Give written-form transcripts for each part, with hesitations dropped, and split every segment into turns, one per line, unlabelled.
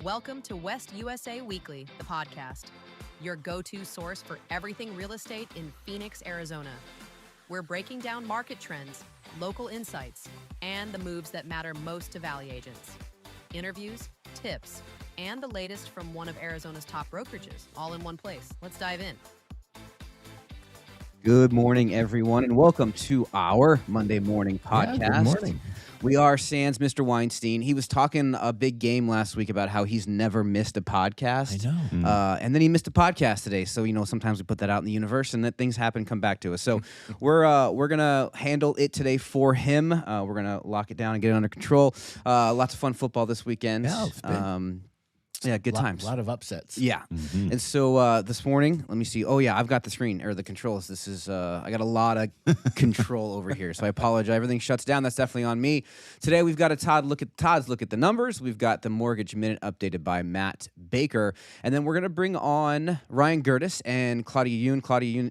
Welcome to West USA Weekly, the podcast, your go-to source for everything real estate in Phoenix, Arizona. We're breaking down market trends, local insights, and the moves that matter most to Valley agents. Interviews, tips, and the latest from one of Arizona's top brokerages, all in one place. Let's dive in.
Good morning, everyone, and welcome to our Monday morning podcast.
Yeah, good morning.
We are Sans Mr. Weinstein. He was talking a big game last week about how he's never missed a podcast.
I know.
And then he missed a podcast today. So, sometimes we put that out in the universe and that things happen, come back to us. So we're going to handle it today for him. We're going to lock it down and get it under control. Lots of fun football this weekend.
Yeah, it's been
Yeah, good times.
A lot of upsets.
Yeah. And so this morning, let me see. Oh, yeah, I've got the screen or the controls. This is, I got a lot of control over here. So I apologize. Everything shuts down. That's definitely on me. Today, we've got Todd's look at the numbers. We've got the Mortgage Minute updated by Matt Baker. And then we're going to bring on Ryan Gerdes and Claudia Ewen. Claudia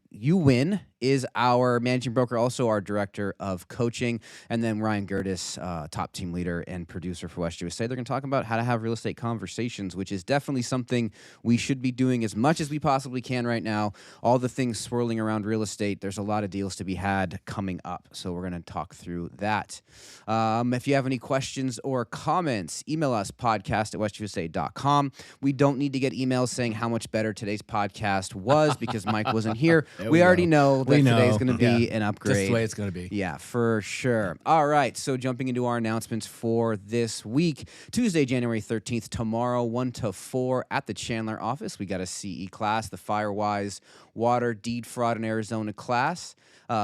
Ewen is our managing broker, also our director of coaching. And then Ryan Gerdes, top team leader and producer for West USA. They're going to talk about how to have real estate conversations, which is definitely something we should be doing as much as we possibly can right now. All the things swirling around real estate, there's a lot of deals to be had coming up. So we're going to talk through that. If you have any questions or comments, email us podcast@westusa.com. We don't need to get emails saying how much better today's podcast was because Mike wasn't here. We already know that today's going to be an upgrade.
Just the way it's going to be.
Yeah, for sure. All right, so jumping into our announcements for this week, Tuesday, January 13th, tomorrow, 1 to 4 at the Chandler office. We got a CE class, the Firewise Water Deed Fraud in Arizona class.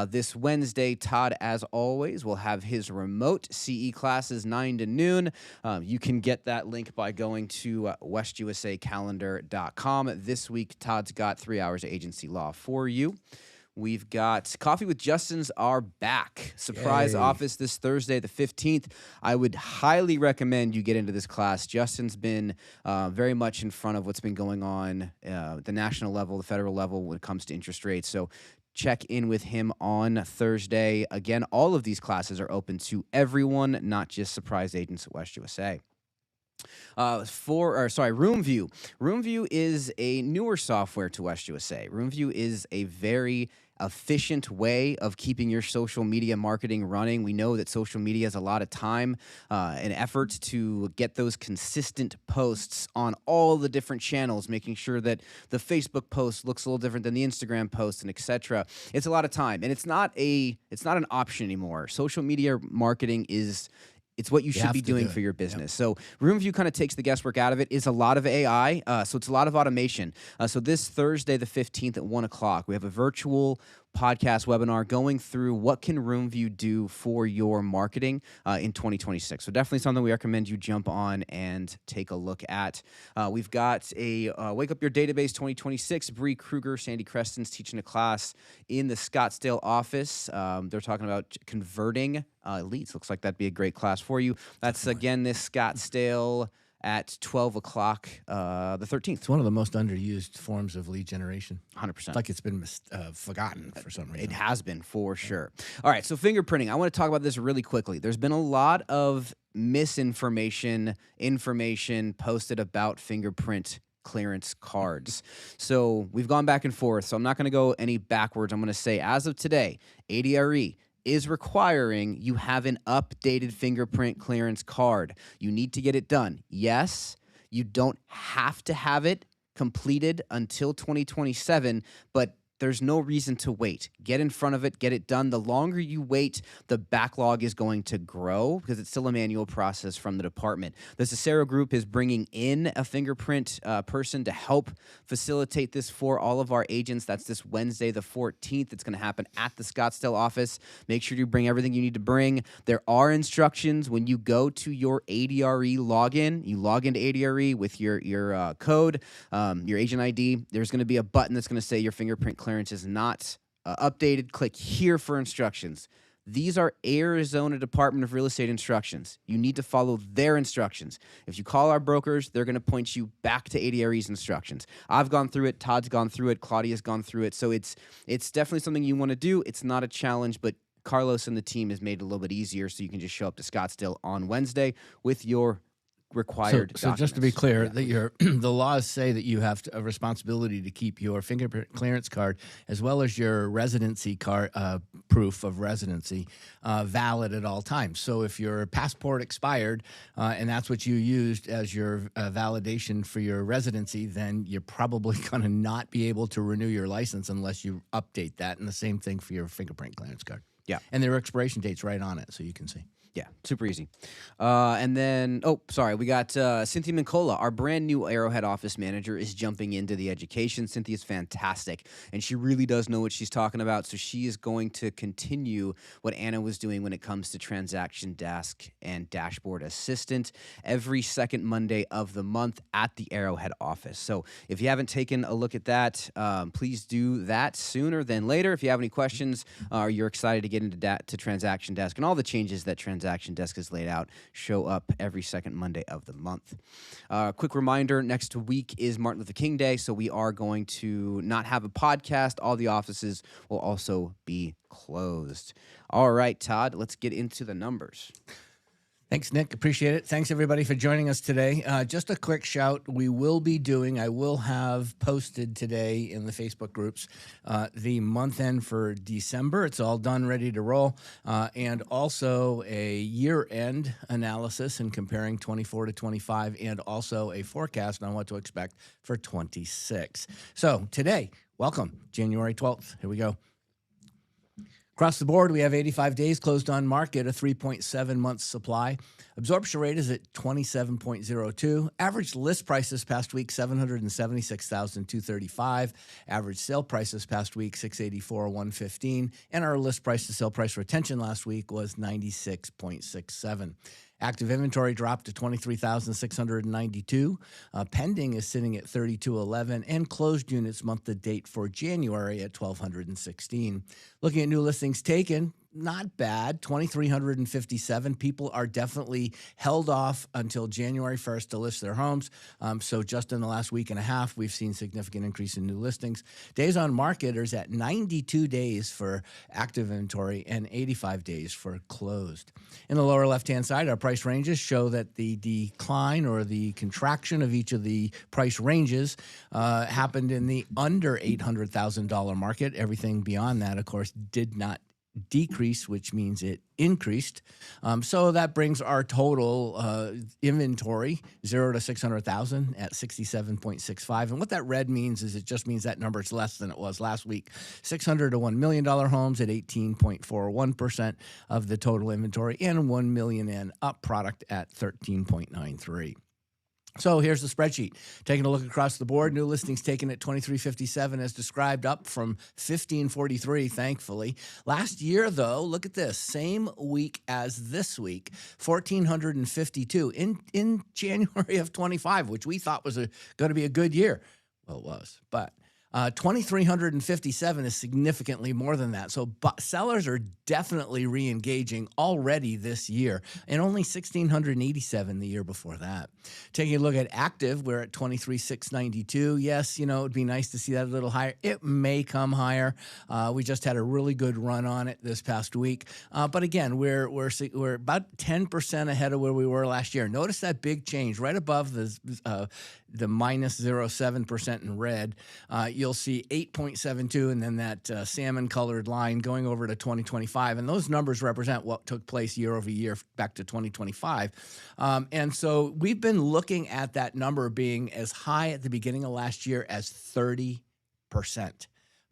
This Wednesday, Todd, as always, will have his remote CE classes 9 to noon. You can get that link by going to westusacalendar.com. This week, Todd's got 3 hours of agency law for you. We've got Coffee with Justin's are back. Surprise office this Thursday, the 15th. I would highly recommend you get into this class. Justin's been very much in front of what's been going on at the national level, the federal level when it comes to interest rates. So check in with him on Thursday. Again, all of these classes are open to everyone, not just surprise agents at West USA. RoomView. RoomView is a newer software to West USA. RoomView is a very efficient way of keeping your social media marketing running. We know that social media has a lot of time and effort to get those consistent posts on all the different channels, making sure that the Facebook post looks a little different than the Instagram post and etc. It's a lot of time, and it's not an option anymore. Social media marketing it's what you should be doing for your business. Yep. So RoomView kind of takes the guesswork out of it. It's a lot of AI, so it's a lot of automation. So this Thursday, the 15th at 1 o'clock, we have a virtual podcast webinar going through what can RoomView do for your marketing in 2026. So definitely something we recommend you jump on and take a look at. We've got a Wake Up Your Database 2026. Bree Kruger, Sandy Creston's teaching a class in the Scottsdale office. They're talking about converting leads. Looks like that'd be a great class for you. That's, again, this Scottsdale at 12 o'clock, the 13th.
It's one of the most underused forms of lead generation.
100%.
It's like it's been forgotten for some reason.
It has been, for sure. All right, so fingerprinting. I want to talk about this really quickly. There's been a lot of information posted about fingerprint clearance cards. So we've gone back and forth, so I'm not going to go any backwards. I'm going to say, as of today, ADRE is requiring you have an updated fingerprint clearance card. You need to get it done. Yes, you don't have to have it completed until 2027, but there's no reason to wait. Get in front of it, get it done. The longer you wait, the backlog is going to grow because it's still a manual process from the department. The Cicero Group is bringing in a fingerprint person to help facilitate this for all of our agents. That's this Wednesday, the 14th. It's going to happen at the Scottsdale office. Make sure you bring everything you need to bring. There are instructions when you go to your ADRE login. You log into ADRE with your code, your agent ID. There's going to be a button that's going to say your fingerprint clearance is not updated. Click here for instructions. These are Arizona Department of Real Estate instructions. You need to follow their instructions. If you call our brokers, they're going to point you back to ADRE's instructions. I've gone through it. Todd's gone through it. Claudia's gone through it. So it's definitely something you want to do. It's not a challenge, but Carlos and the team has made it a little bit easier so you can just show up to Scottsdale on Wednesday with your required
So just to be
documents.
clear,
Yeah.
that your the laws say that you have a responsibility to keep your fingerprint clearance card as well as your residency card, proof of residency, valid at all times. So if your passport expired and that's what you used as your validation for your residency, then you're probably going to not be able to renew your license unless you update that. And the same thing for your fingerprint clearance card.
Yeah.
And there are expiration dates right on it, so you can see.
Yeah, super easy. And then, we got Cynthia Mincola, our brand new Arrowhead office manager, is jumping into the education. Cynthia's fantastic, and she really does know what she's talking about. So she is going to continue what Anna was doing when it comes to transaction desk and dashboard assistant every second Monday of the month at the Arrowhead office. So if you haven't taken a look at that, please do that sooner than later. If you have any questions or you're excited to get into to transaction desk and all the changes that transaction desk is laid out, show up every second Monday of the month. Quick reminder, next week is Martin Luther King Day, so we are going to not have a podcast. All the offices will also be closed. All right, Todd, let's get into the numbers.
Thanks, Nick. Appreciate it. Thanks, everybody, for joining us today. Just a quick shout. I will have posted today in the Facebook groups the month end for December. It's all done, ready to roll. And also a year-end analysis and comparing 24 to 25, and also a forecast on what to expect for 26. So today, welcome, January 12th. Here we go. Across the board, we have 85 days closed on market, a 3.7 month supply. Absorption rate is at 27.02. Average list price this past week, $776,235. Average sale price this past week, $684,115. And our list price to sale price retention last week was 96.67. Active inventory dropped to 23,692. Pending is sitting at 3,211, and closed units month to date for January at 1,216. Looking at new listings taken, not bad, 2,357. People are definitely held off until January 1st to list their homes. So just in the last week and a half, we've seen significant increase in new listings. Days on market is at 92 days for active inventory and 85 days for closed. In the lower left-hand side, our price ranges show that the decline or the contraction of each of the price ranges happened in the under $800,000 market. Everything beyond that, of course, did not decrease, which means it increased. So that brings our total inventory 0 to 600,000 at 67.65. And what that red means is it just means that number is less than it was last week. 600 to $1 million homes at 18.41% of the total inventory, and 1 million and up product at 13.93. So here's the spreadsheet. Taking a look across the board, new listings taken at 2357 as described, up from 1543, thankfully. Last year, though, look at this. Same week as this week, 1,452 in January of 25, which we thought was going to be a good year. Well, it was, but 2,357 is significantly more than that. So sellers are definitely re-engaging already this year, and only 1,687 the year before that. Taking a look at active, we're at 23,692. Yes, it would be nice to see that a little higher. It may come higher. We just had a really good run on it this past week. But again, we're about 10% ahead of where we were last year. Notice that big change right above the minus 0.7% in red. You'll see 8.72, and then that salmon-colored line going over to 2025. And those numbers represent what took place year over year back to 2025. And so we've been looking at that number being as high at the beginning of last year as 30%.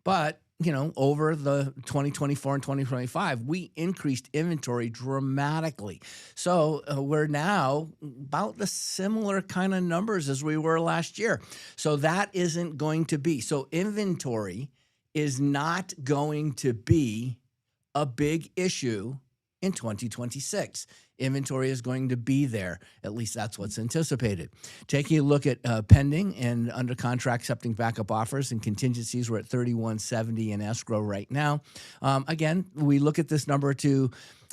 But over the 2024 and 2025, we increased inventory dramatically. So we're now about the similar kind of numbers as we were last year. So that isn't going to be. So inventory is not going to be a big issue in 2026. Inventory is going to be there. At least that's what's anticipated. Taking a look at pending and under contract accepting backup offers and contingencies, we're at 3,170 in escrow right now. Again, we look at this number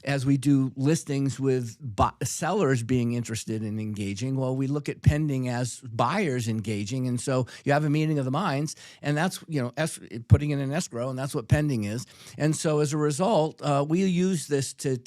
as we do listings with sellers being interested in engaging. Well, we look at pending as buyers engaging. And so you have a meeting of the minds, and that's, putting in an escrow, and that's what pending is. And so as a result, we use this to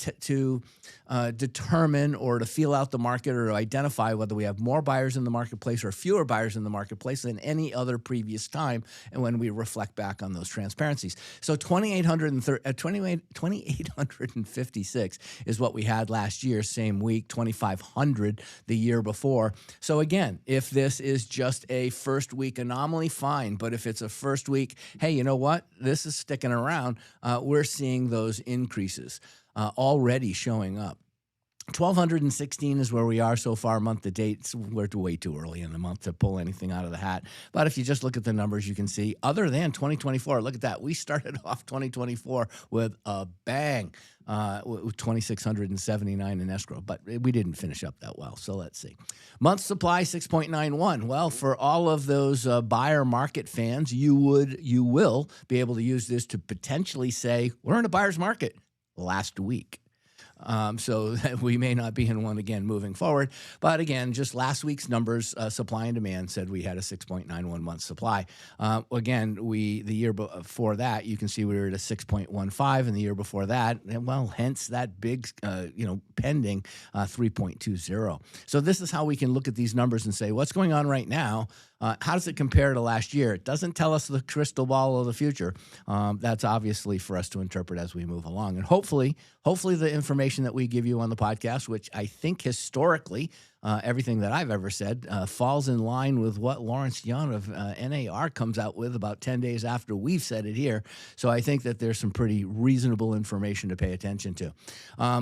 determine or to feel out the market or to identify whether we have more buyers in the marketplace or fewer buyers in the marketplace than any other previous time, and when we reflect back on those transparencies. So 2,856 is what we had last year, same week, 2,500 the year before. So again, if this is just a first week anomaly, fine. But if it's a first week, hey, you know what? This is sticking around. We're seeing those increases already showing up. 1,216 is where we are so far month to date. We're way too early in the month to pull anything out of the hat. But if you just look at the numbers, you can see other than 2024, look at that. We started off 2024 with a bang, with 2,679 in escrow, but we didn't finish up that well. So let's see. Month supply, 6.91. Well, for all of those buyer market fans, you will be able to use this to potentially say, we're in a buyer's market last week. So we may not be in one again moving forward. But again, just last week's numbers, supply and demand said we had a 6.91 month supply. Again, the year before that, you can see we were at a 6.15, and the year before that, well, hence that big, pending 3.20. So this is how we can look at these numbers and say, what's going on right now? How does it compare to last year? It doesn't tell us the crystal ball of the future. That's obviously for us to interpret as we move along. And hopefully the information that we give you on the podcast, which I think historically, everything that I've ever said falls in line with what Lawrence Young of NAR comes out with about 10 days after we've said it here. So I think that there's some pretty reasonable information to pay attention to.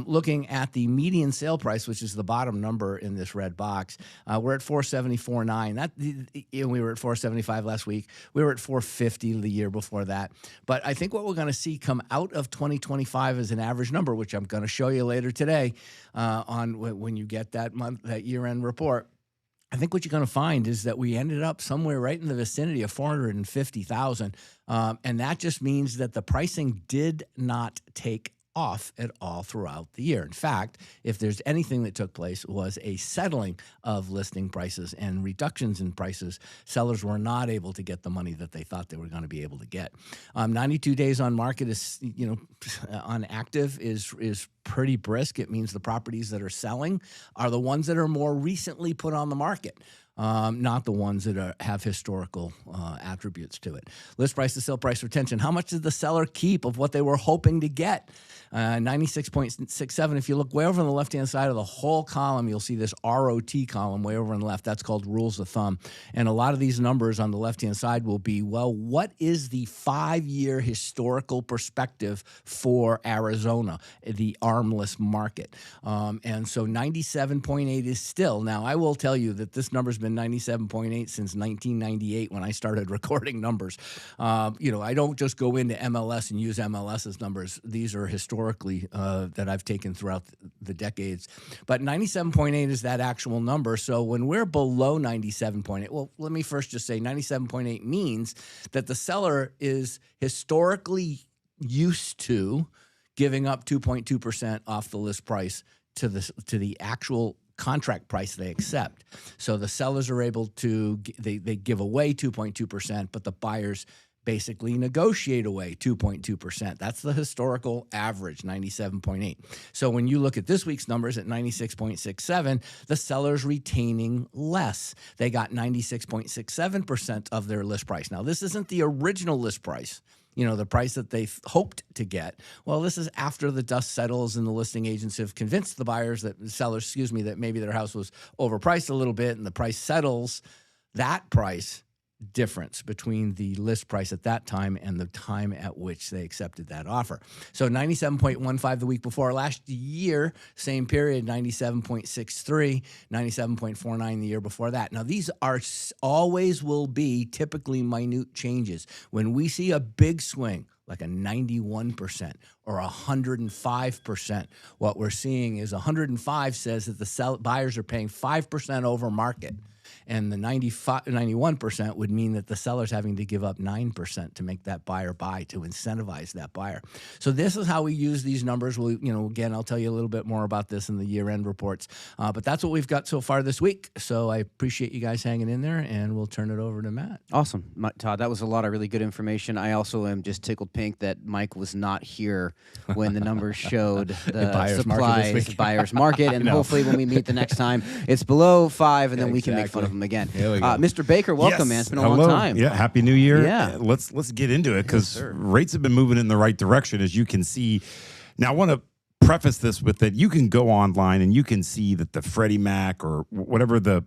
Looking at the median sale price, which is the bottom number in this red box, we're at 474.9. We were at 475 last week. We were at 450 the year before that. But I think what we're going to see come out of 2025 is an average number, which I'm going to show you later today on when you get that year-end report. I think what you're going to find is that we ended up somewhere right in the vicinity of 450,000. And that just means that the pricing did not take off at all throughout the year. In fact, if there's anything that took place, was a settling of listing prices and reductions in prices. Sellers were not able to get the money that they thought they were going to be able to get. 92 days on market is, on active is pretty brisk. It means the properties that are selling are the ones that are more recently put on the market. Not the ones that have historical attributes to it. List price to sale price retention. How much did the seller keep of what they were hoping to get? 96.67. If you look way over on the left-hand side of the whole column, you'll see this ROT column way over on the left. That's called rules of thumb. And a lot of these numbers on the left-hand side will be, well, what is the 5-year historical perspective for Arizona, the armless market? And so 97.8 is still. Now, I will tell you that this number's been 97.8 since 1998 when I started recording numbers. I don't just go into MLS and use MLS's numbers. These are historically that I've taken throughout the decades. But 97.8 is that actual number. So when we're below 97.8, well, let me first just say 97.8 means that the seller is historically used to giving up 2.2% off the list price to the actual contract price they accept. So the sellers are able to, they give away 2.2%, but the buyers basically negotiate away 2.2%. That's the historical average, 97.8. So when you look at this week's numbers at 96.67, the seller's retaining less. They got 96.67% of their list price. Now, this isn't the original list price, the price that they hoped to get. Well, this is after the dust settles and the listing agents have convinced the sellers, that maybe their house was overpriced a little bit, and the price settles. That price difference between the list price at that time and the time at which they accepted that offer. So 97.15 the week before. Last year, same period, 97.63, 97.49 the year before that. Now, these are always will be typically minute changes. When we see a big swing, like a 91% or 105%, what we're seeing is 105 says that the buyers are paying 5% over market. And the 91% would mean that the seller's having to give up 9% to make that buyer buy, to incentivize that buyer. So this is how we use these numbers. We'll, again, I'll tell you a little bit more about this in the year-end reports. But that's what we've got so far this week. So I appreciate you guys hanging in there, and we'll turn it over to Matt.
Awesome. Todd, that was a lot of really good information. I also am just tickled pink that Mike was not here when the numbers showed the buyer's market. And hopefully when we meet the next time, it's below 5, and then we can make fun of him again. Mr. Baker, welcome, man. It's been a long time.
Yeah, Happy New Year.
Yeah.
Let's get into it, because rates have been moving in the right direction, as you can see. Now, I want to preface this with that you can go online and you can see that the Freddie Mac or whatever the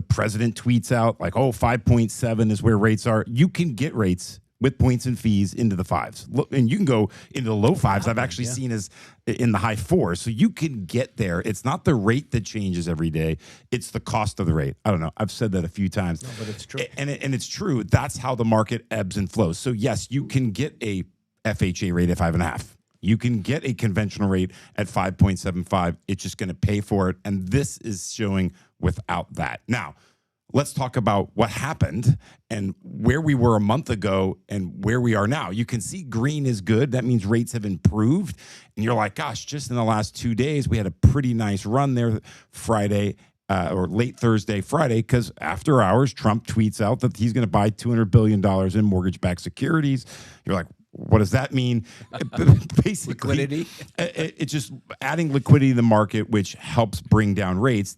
president tweets out, like, 5.7 is where rates are. You can get rates with points and fees into the 5s. And you can go into the low 5s. I've actually seen as in the high 4s. So you can get there. It's not the rate that changes every day. It's the cost of the rate. I don't know. I've said that a few times.
No, but it's true.
And it's true. That's how the market ebbs and flows. So yes, you can get a FHA rate at 5.5. You can get a conventional rate at 5.75. It's just going to pay for it. And this is showing without that. Now, let's talk about what happened and where we were a month ago and where we are now. You can see green is good. That means rates have improved. And you're like, gosh, just in the last 2 days, we had a pretty nice run there Friday or late Thursday, Friday, because after hours, Trump tweets out that he's going to buy $200 billion in mortgage-backed securities. You're like, what does that mean? Basically,
liquidity.
It's just adding liquidity to the market, which helps bring down rates.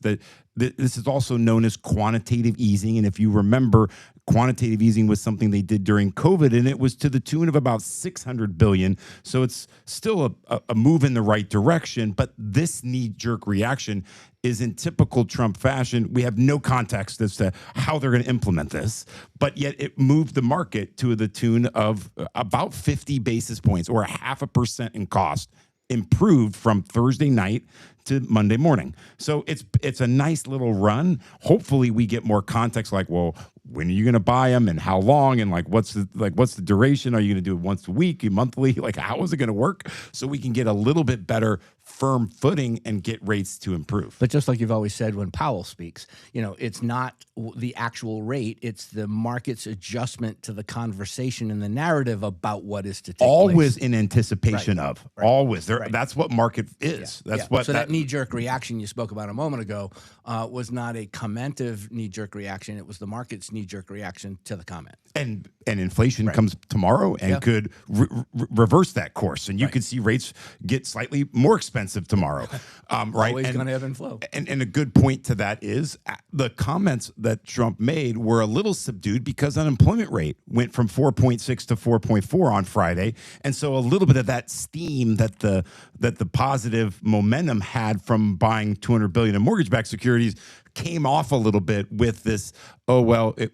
This is also known as quantitative easing. And if you remember, quantitative easing was something they did during COVID, and it was to the tune of about $600 billion. So it's still a move in the right direction. But this knee-jerk reaction is in typical Trump fashion. We have no context as to how they're going to implement this, but yet it moved the market to the tune of about 50 basis points, or 0.5% in cost, improved from Thursday night to Monday morning. So it's a nice little run. Hopefully we get more context, like, well, when are you going to buy them and how long, and what's the duration? Are you going to do it once a week, monthly? Like, how is it going to work? So we can get a little bit better firm footing and get rates to improve.
But just like you've always said when Powell speaks, it's not the actual rate, it's the market's adjustment to the conversation and the narrative about what is to take
Always
place.
In anticipation of.
Right.
Always. That's what market is. That's what.
So that knee-jerk reaction you spoke about a moment ago was not a commentive knee-jerk reaction. It was the market's knee-jerk reaction to the comment.
And inflation comes tomorrow and could reverse that course. And you could see rates get slightly more expensive tomorrow. Right?
Always going to ebb and flow.
And a good point to that is the comments that Trump made were a little subdued because unemployment rate went from 4.6 to 4.4 on Friday. And so a little bit of that steam that the positive momentum had from buying $200 billion in mortgage-backed securities came off a little bit with this,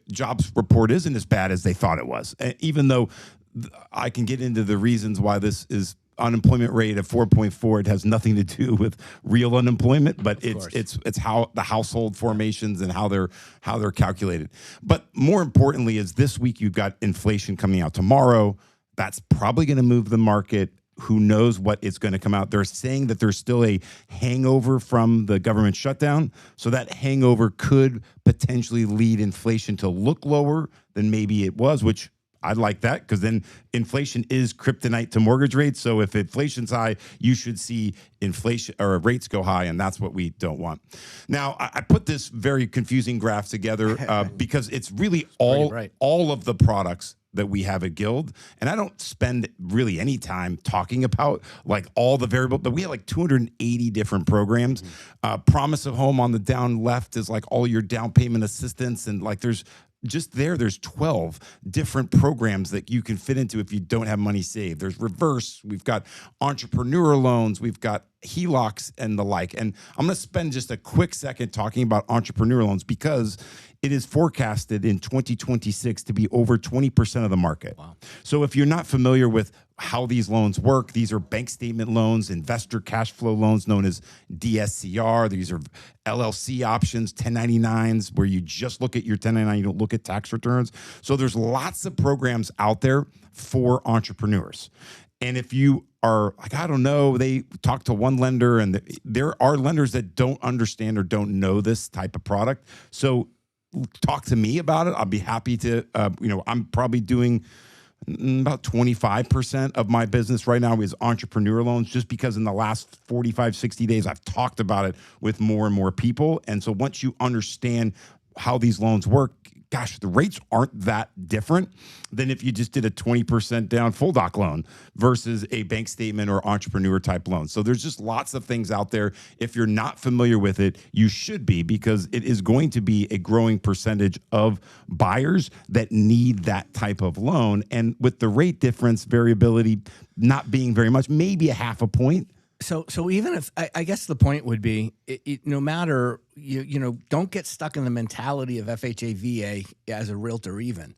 jobs report isn't as bad as they thought it was. Even though I can get into the reasons why this is unemployment rate of 4.4, it has nothing to do with real unemployment, but it's how the household formations and how they're calculated. But more importantly is this week you've got inflation coming out tomorrow. That's probably going to move the market. Who knows what is going to come out? They're saying that there's still a hangover from the government shutdown. So that hangover could potentially lead inflation to look lower than maybe it was, which I'd like that, because then inflation is kryptonite to mortgage rates. So if inflation's high, you should see inflation or rates go high, and that's what we don't want. Now, I put this very confusing graph together because it's really all of the products that we have at Guild. And I don't spend really any time talking about like all the variables, but we have like 280 different programs. Promise of Home on the down left is like all your down payment assistance. And like there's 12 different programs that you can fit into if you don't have money saved. There's reverse, we've got entrepreneur loans, we've got HELOCs and the like. And I'm going to spend just a quick second talking about entrepreneur loans because it is forecasted in 2026 to be over 20% of the market. Wow. So if you're not familiar with how these loans work, these are bank statement loans, investor cash flow loans known as DSCR. These are LLC options, 1099s, where you just look at your 1099, you don't look at tax returns. So there's lots of programs out there for entrepreneurs. And if you are like, I don't know, they talk to one lender, and there are lenders that don't understand or don't know this type of product. So talk to me about it. I'll be happy to. I'm probably doing about 25% of my business right now is entrepreneur loans, just because in the last 45, 60 days, I've talked about it with more and more people. And so once you understand how these loans work, gosh, the rates aren't that different than if you just did a 20% down full doc loan versus a bank statement or entrepreneur type loan. So there's just lots of things out there. If you're not familiar with it, you should be, because it is going to be a growing percentage of buyers that need that type of loan. And with the rate difference variability not being very much, maybe a half a point.
So even if I guess the point would be, no matter don't get stuck in the mentality of FHA VA as a realtor. Even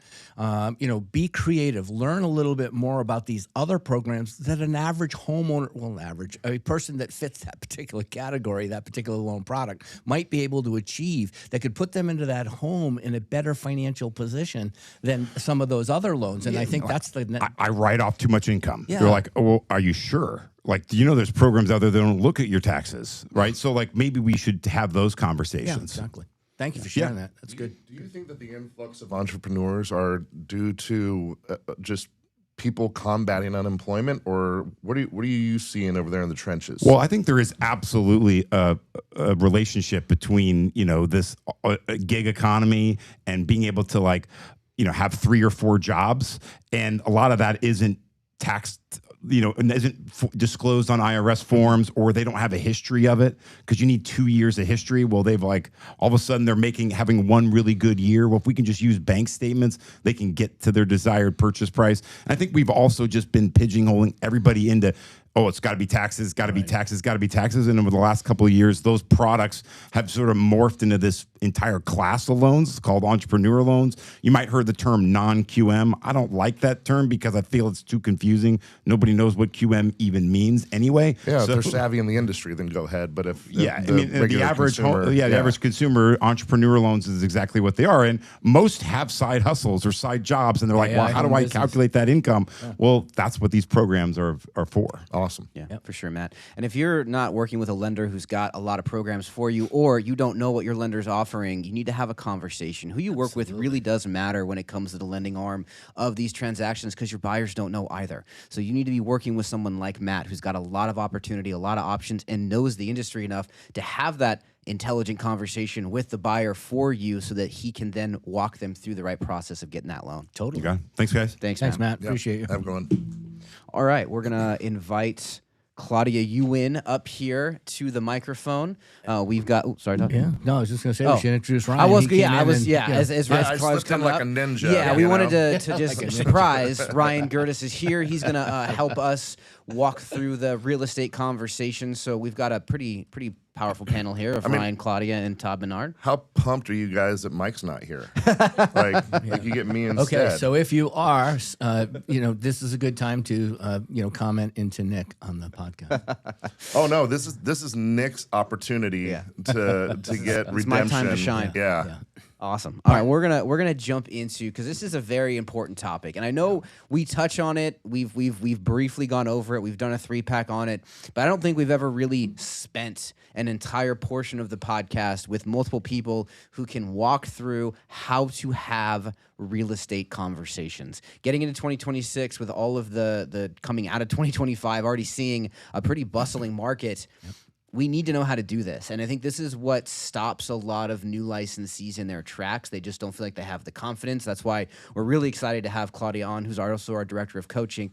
be creative. Learn a little bit more about these other programs that an average homeowner, a person that fits that particular category, that particular loan product, might be able to achieve, that could put them into that home in a better financial position than some of those other loans. And I think that's
I write off too much income.
Yeah.
They're like, oh, well, are you sure? Like, there's programs out there that don't look at your taxes, right? So, like, maybe we should have those conversations.
Yeah, exactly. Thank you for sharing that. That's good.
Do you think that the influx of entrepreneurs are due to just people combating unemployment, or what are you seeing over there in the trenches?
Well, I think there is absolutely a relationship between this gig economy and being able to have 3 or 4 jobs, and a lot of that isn't taxed. And isn't disclosed on IRS forms, or they don't have a history of it, because you need 2 years of history. Well, they've all of a sudden they're having one really good year. Well, if we can just use bank statements, they can get to their desired purchase price. And I think we've also just been pigeonholing everybody into, oh, it's got to be taxes, got to be taxes, got to be taxes. And over the last couple of years, those products have sort of morphed into this entire class of loans called entrepreneur loans. You might heard the term non-QM. I don't like that term because I feel it's too confusing. Nobody knows what QM even means anyway.
Yeah,
so,
if they're savvy in the industry, then go ahead. But if
the average
consumer,
the average consumer, entrepreneur loans is exactly what they are. And most have side hustles or side jobs, and they're like, well, how do I calculate that income? Yeah. Well, that's what these programs are for.
Awesome.
Yeah, for sure, Matt. And if you're not working with a lender who's got a lot of programs for you, or you don't know what your lender's offering, you need to have a conversation. Who you work with really does matter when it comes to the lending arm of these transactions, because your buyers don't know either. So you need to be working with someone like Matt, who's got a lot of opportunity, a lot of options, and knows the industry enough to have that intelligent conversation with the buyer for you, so that he can then walk them through the right process of getting that loan.
Totally.
Okay. Thanks, guys.
Thanks,
Matt.
Yep.
Appreciate you.
Have a good one.
All right, we're going to invite Claudia Ewen up here to the microphone. We've got. Sorry, Todd.
Yeah. No, I was just going to say we should introduce Ryan.
I was.
He came in
As
I
Claudia's
slipped in
coming
like
up.
a ninja.
Yeah, we wanted to just
Like a ninja.
surprise Ryan Gerdes is here. He's going to help us walk through the real estate conversation. So we've got a pretty powerful panel here of Ryan, Claudia, and Todd Menard.
How pumped are you guys that Mike's not here? like you get me instead.
Okay, so if you are, this is a good time to, comment into Nick on the podcast.
Oh no, this is Nick's opportunity to get redemption.
It's my time to shine.
Yeah.
Awesome. All right, we're gonna jump into, because this is a very important topic, and I know we touch on it. We've briefly gone over it. We've done a 3-pack on it, but I don't think we've ever really spent an entire portion of the podcast with multiple people who can walk through how to have real estate conversations. Getting into 2026 with all of the coming out of 2025, already seeing a pretty bustling market. Yep. We need to know how to do this. And I think this is what stops a lot of new licensees in their tracks. They just don't feel like they have the confidence. That's why we're really excited to have Claudia on, who's also our director of coaching.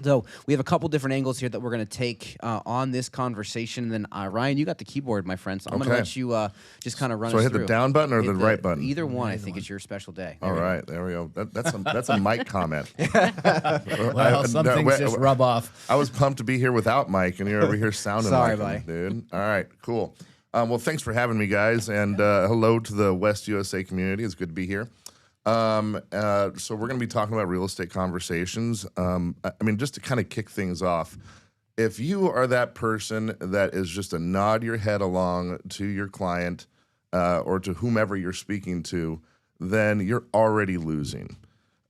So we have a couple different angles here that we're going to take on this conversation. And then, Ryan, you got the keyboard, my friend. So I'm going to let you just kind of run us through.
So I hit the down button or the right button?
Either one. I think it's your special day.
All right. There we go. That's a Mike comment.
Well, some things just rub off.
I was pumped to be here without Mike, and you're over here sounding
Sorry,
like
buddy.
him, dude. All right. Cool. Well, thanks for having me, guys. And hello to the West USA community. It's good to be here. So we're going to be talking about real estate conversations. Just to kind of kick things off, if you are that person that is just a nod your head along to your client or to whomever you're speaking to, then you're already losing.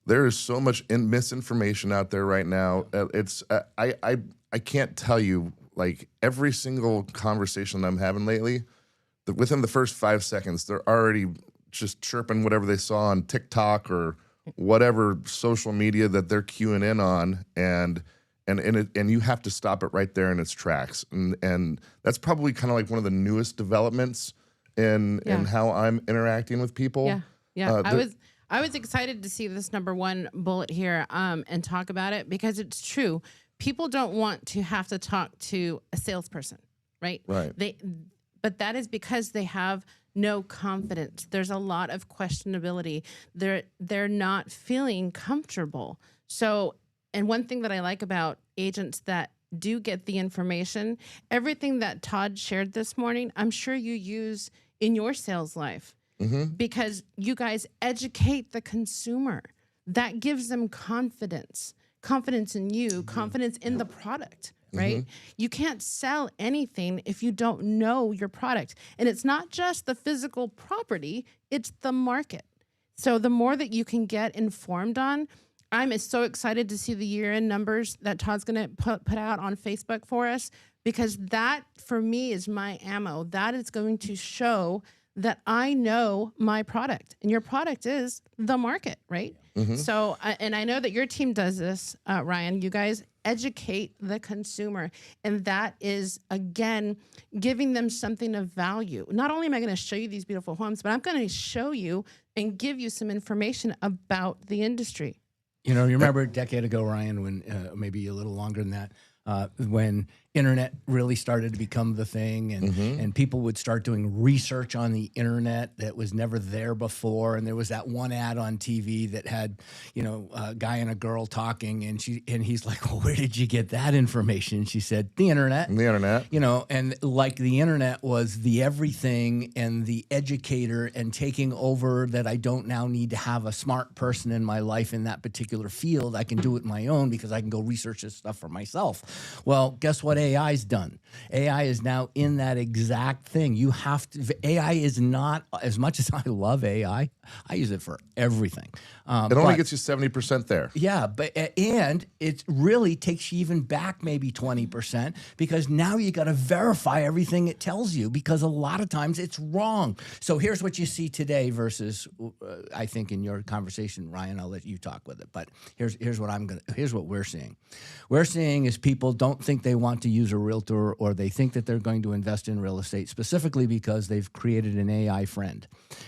There is so much misinformation out there right now. I can't tell you, like, every single conversation I'm having lately, within the first 5 seconds, they're already just chirping whatever they saw on TikTok or whatever social media that they're queuing in on, and you have to stop it right there in its tracks. And that's probably kind of like one of the newest developments in how I'm interacting with people.
Yeah. I was excited to see this number one bullet here and talk about it, because it's true. People don't want to have to talk to a salesperson, right?
Right.
But that is because they have no confidence. There's a lot of questionability. They're not feeling comfortable. So, and one thing that I like about agents that do get the information, everything that Todd shared this morning, I'm sure you use in your sales life, because you guys educate the consumer. That gives them confidence in you, confidence in the product. Right? You can't sell anything if you don't know your product. And it's not just the physical property, it's the market. So the more that you can get informed on, I'm so excited to see the year-end numbers that Todd's going to put out on Facebook for us, because that, for me, is my ammo. That is going to show that I know my product. And your product is the market, right? So, and I know that your team does this, Ryan. You guys educate the consumer. And that is, again, giving them something of value. Not only am I going to show you these beautiful homes, but I'm going to show you and give you some information about the industry.
You know, you remember a decade ago, Ryan, when maybe a little longer than that, when internet really started to become the thing, and people would start doing research on the internet that was never there before. And there was that one ad on TV that had, you know, a guy and a girl talking, and he's like, well, where did you get that information? And she said, the internet.
The internet.
You know, and like the internet was the everything and the educator and taking over, that I don't now need to have a smart person in my life in that particular field. I can do it my own because I can go research this stuff for myself. Well, guess what AI's done? AI is now in that exact thing. You have to, AI is not, as much as I love AI, I use it for everything.
It only gets you 70% there.
Yeah, and it really takes you even back maybe 20%, because now you got to verify everything it tells you, because a lot of times it's wrong. So here's what you see today versus, I think in your conversation, Ryan, I'll let you talk with it, but here's what we're seeing. We're seeing is people don't think they want to use a realtor, or they think that they're going to invest in real estate specifically because they've created an AI friend,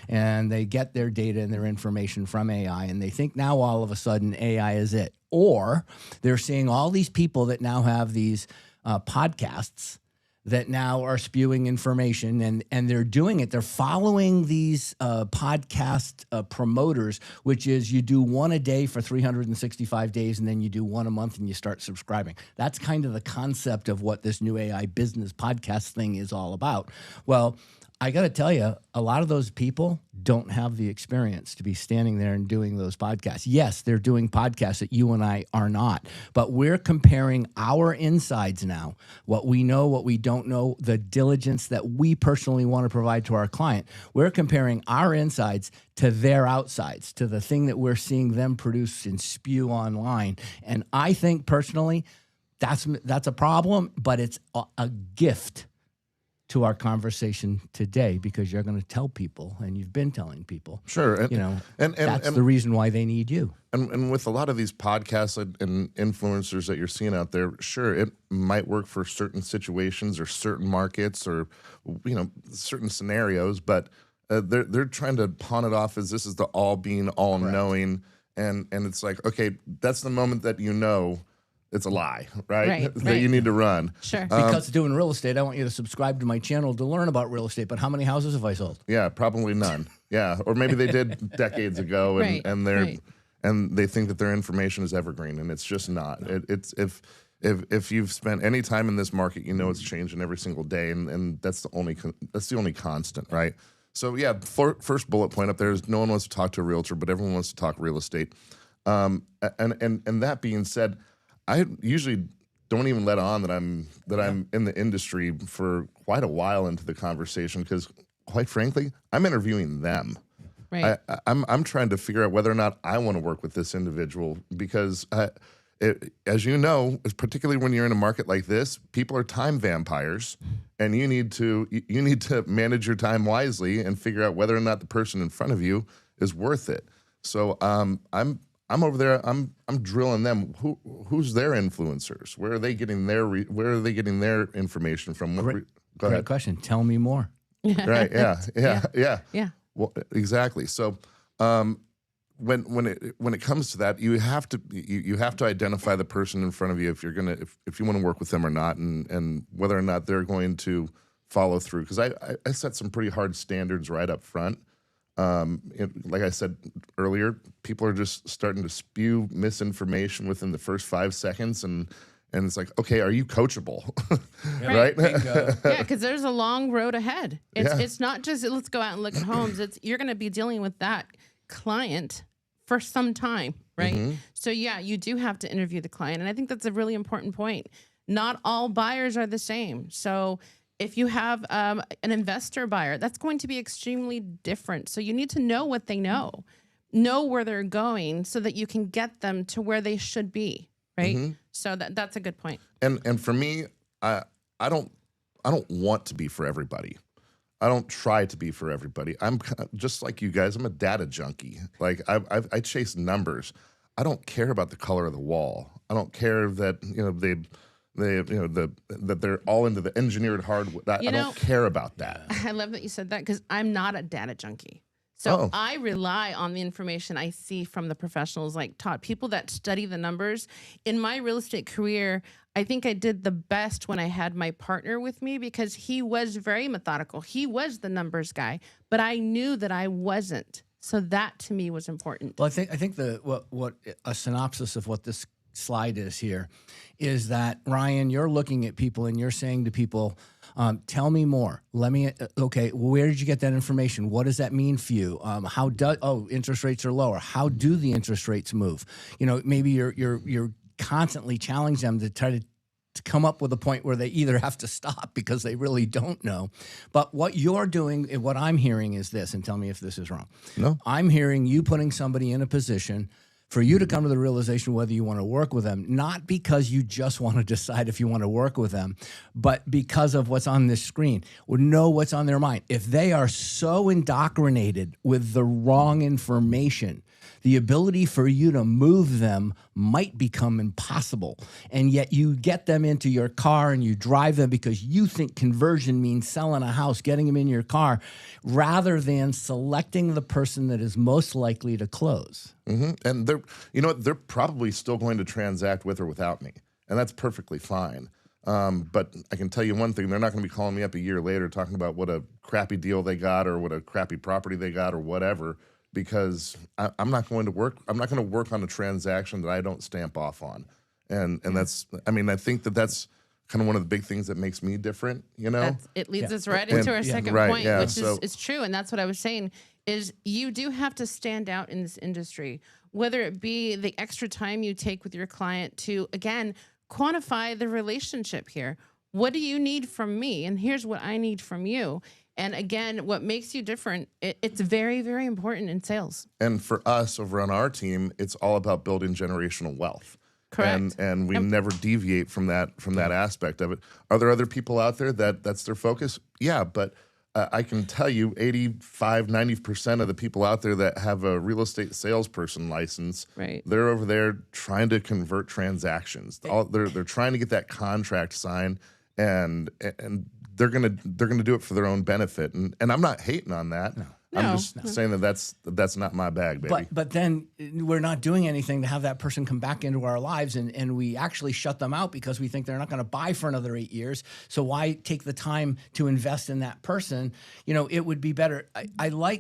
and they get their data and their information from AI, and they think now all of a sudden AI is it. Or they're seeing all these people that now have these podcasts that now are spewing information, and they're doing it. They're following these podcast promoters, which is you do one a day for 365 days, and then you do one a month and you start subscribing. That's kind of the concept of what this new AI business podcast thing is all about. Well, I got to tell you, a lot of those people don't have the experience to be standing there and doing those podcasts. Yes, they're doing podcasts that you and I are not, but we're comparing our insides now, what we know, what we don't know, the diligence that we personally want to provide to our client. We're comparing our insides to their outsides, to the thing that we're seeing them produce and spew online. And I think personally, that's a problem, but it's a gift to our conversation today, because you're going to tell people, and you've been telling people.
Sure. And,
you know,
and
that's the reason why they need you.
And with a lot of these podcasts and influencers that you're seeing out there, sure, it might work for certain situations or certain markets or, you know, certain scenarios, but they're trying to pawn it off as this is the all-knowing, and it's like, okay, that's the moment that you know it's a lie, right? That you need to run.
Sure.
Because doing real estate, I want you to subscribe to my channel to learn about real estate. But how many houses have I sold?
Yeah, probably none. Yeah, or maybe they did decades ago, and they think that their information is evergreen, and it's just not. It's if you've spent any time in this market, you know it's changing every single day, and that's the only constant, right? So yeah, first bullet point up there is no one wants to talk to a realtor, but everyone wants to talk real estate. And that being said, I usually don't even let on that I'm in the industry for quite a while into the conversation, because quite frankly, I'm interviewing them.
Right.
I'm trying to figure out whether or not I want to work with this individual, because as you know, particularly when you're in a market like this, people are time vampires, and you need to manage your time wisely and figure out whether or not the person in front of you is worth it. So I'm over there. I'm drilling them. Who's their influencers? Where are they getting their information from? Go
Great
ahead.
question. Tell me more.
Right? Yeah.
Yeah.
Well, exactly. So when it comes to that, you have to identify the person in front of you if you're gonna if you want to work with them or not, and whether or not they're going to follow through. Because I set some pretty hard standards right up front. Like I said earlier, people are just starting to spew misinformation within the first 5 seconds, and it's like, okay, are you coachable? Right?
Yeah, because there's a long road ahead.
Yeah.
It's not just let's go out and look at homes. You're going to be dealing with that client for some time, right?
Mm-hmm.
So yeah, you do have to interview the client, and I think that's a really important point. Not all buyers are the same. So if you have an investor buyer, that's going to be extremely different. So you need to know what they know where they're going, so that you can get them to where they should be, right?
Mm-hmm.
So that's a good point.
And for me, I don't want to be for everybody. I don't try to be for everybody. I'm just like you guys. I'm a data junkie. Like I chase numbers. I don't care about the color of the wall. I don't care that that they're all into the engineered hardwood. I don't care about that.
I love that you said that, because I'm not a data junkie. So I rely on the information I see from the professionals like Todd, people that study the numbers. In my real estate career, I think I did the best when I had my partner with me, because he was very methodical. He was the numbers guy, but I knew that I wasn't. So that to me was important.
Well, I think what a synopsis of what this slide is here is that, Ryan, you're looking at people and you're saying to people, tell me more. Okay, where did you get that information? What does that mean for you? Interest rates are lower. How do the interest rates move? Maybe you're constantly challenging them to try to come up with a point where they either have to stop because they really don't know. But what you're doing, what I'm hearing is this, and tell me if this is wrong.
No.
I'm hearing you putting somebody in a position for you to come to the realization whether you want to work with them, not because you just want to decide if you want to work with them, but because of what's on this screen, or know what's on their mind. If they are so indoctrinated with the wrong information, the ability for you to move them might become impossible. And yet you get them into your car and you drive them because you think conversion means selling a house, getting them in your car, rather than selecting the person that is most likely to close.
Mm-hmm. And they're probably still going to transact with or without me, and that's perfectly fine. But I can tell you one thing: they're not going to be calling me up a year later talking about what a crappy deal they got or what a crappy property they got or whatever, because I'm not going to work. I'm not going to work on a transaction that I don't stamp off on, and that's. I mean, I think that's kind of one of the big things that makes me different.
It leads us right into our second
right,
point,
yeah,
which is true, and that's what I was saying. Is you do have to stand out in this industry, whether it be the extra time you take with your client to, again, quantify the relationship here. What do you need from me? And here's what I need from you. And again, what makes you different, it's very, very important in sales.
And for us over on our team, it's all about building generational wealth.
Correct.
And we never deviate from that aspect of it. Are there other people out there that's their focus? Yeah, but I can tell you 85, 90% of the people out there that have a real estate salesperson license,
right,
they're over there trying to convert transactions. They're trying to get that contract signed, and they're gonna do it for their own benefit. And I'm not hating on that.
No.
I'm just saying that's not my bag, baby.
But then we're not doing anything to have that person come back into our lives, and we actually shut them out because we think they're not going to buy for another 8 years. So why take the time to invest in that person? It would be better.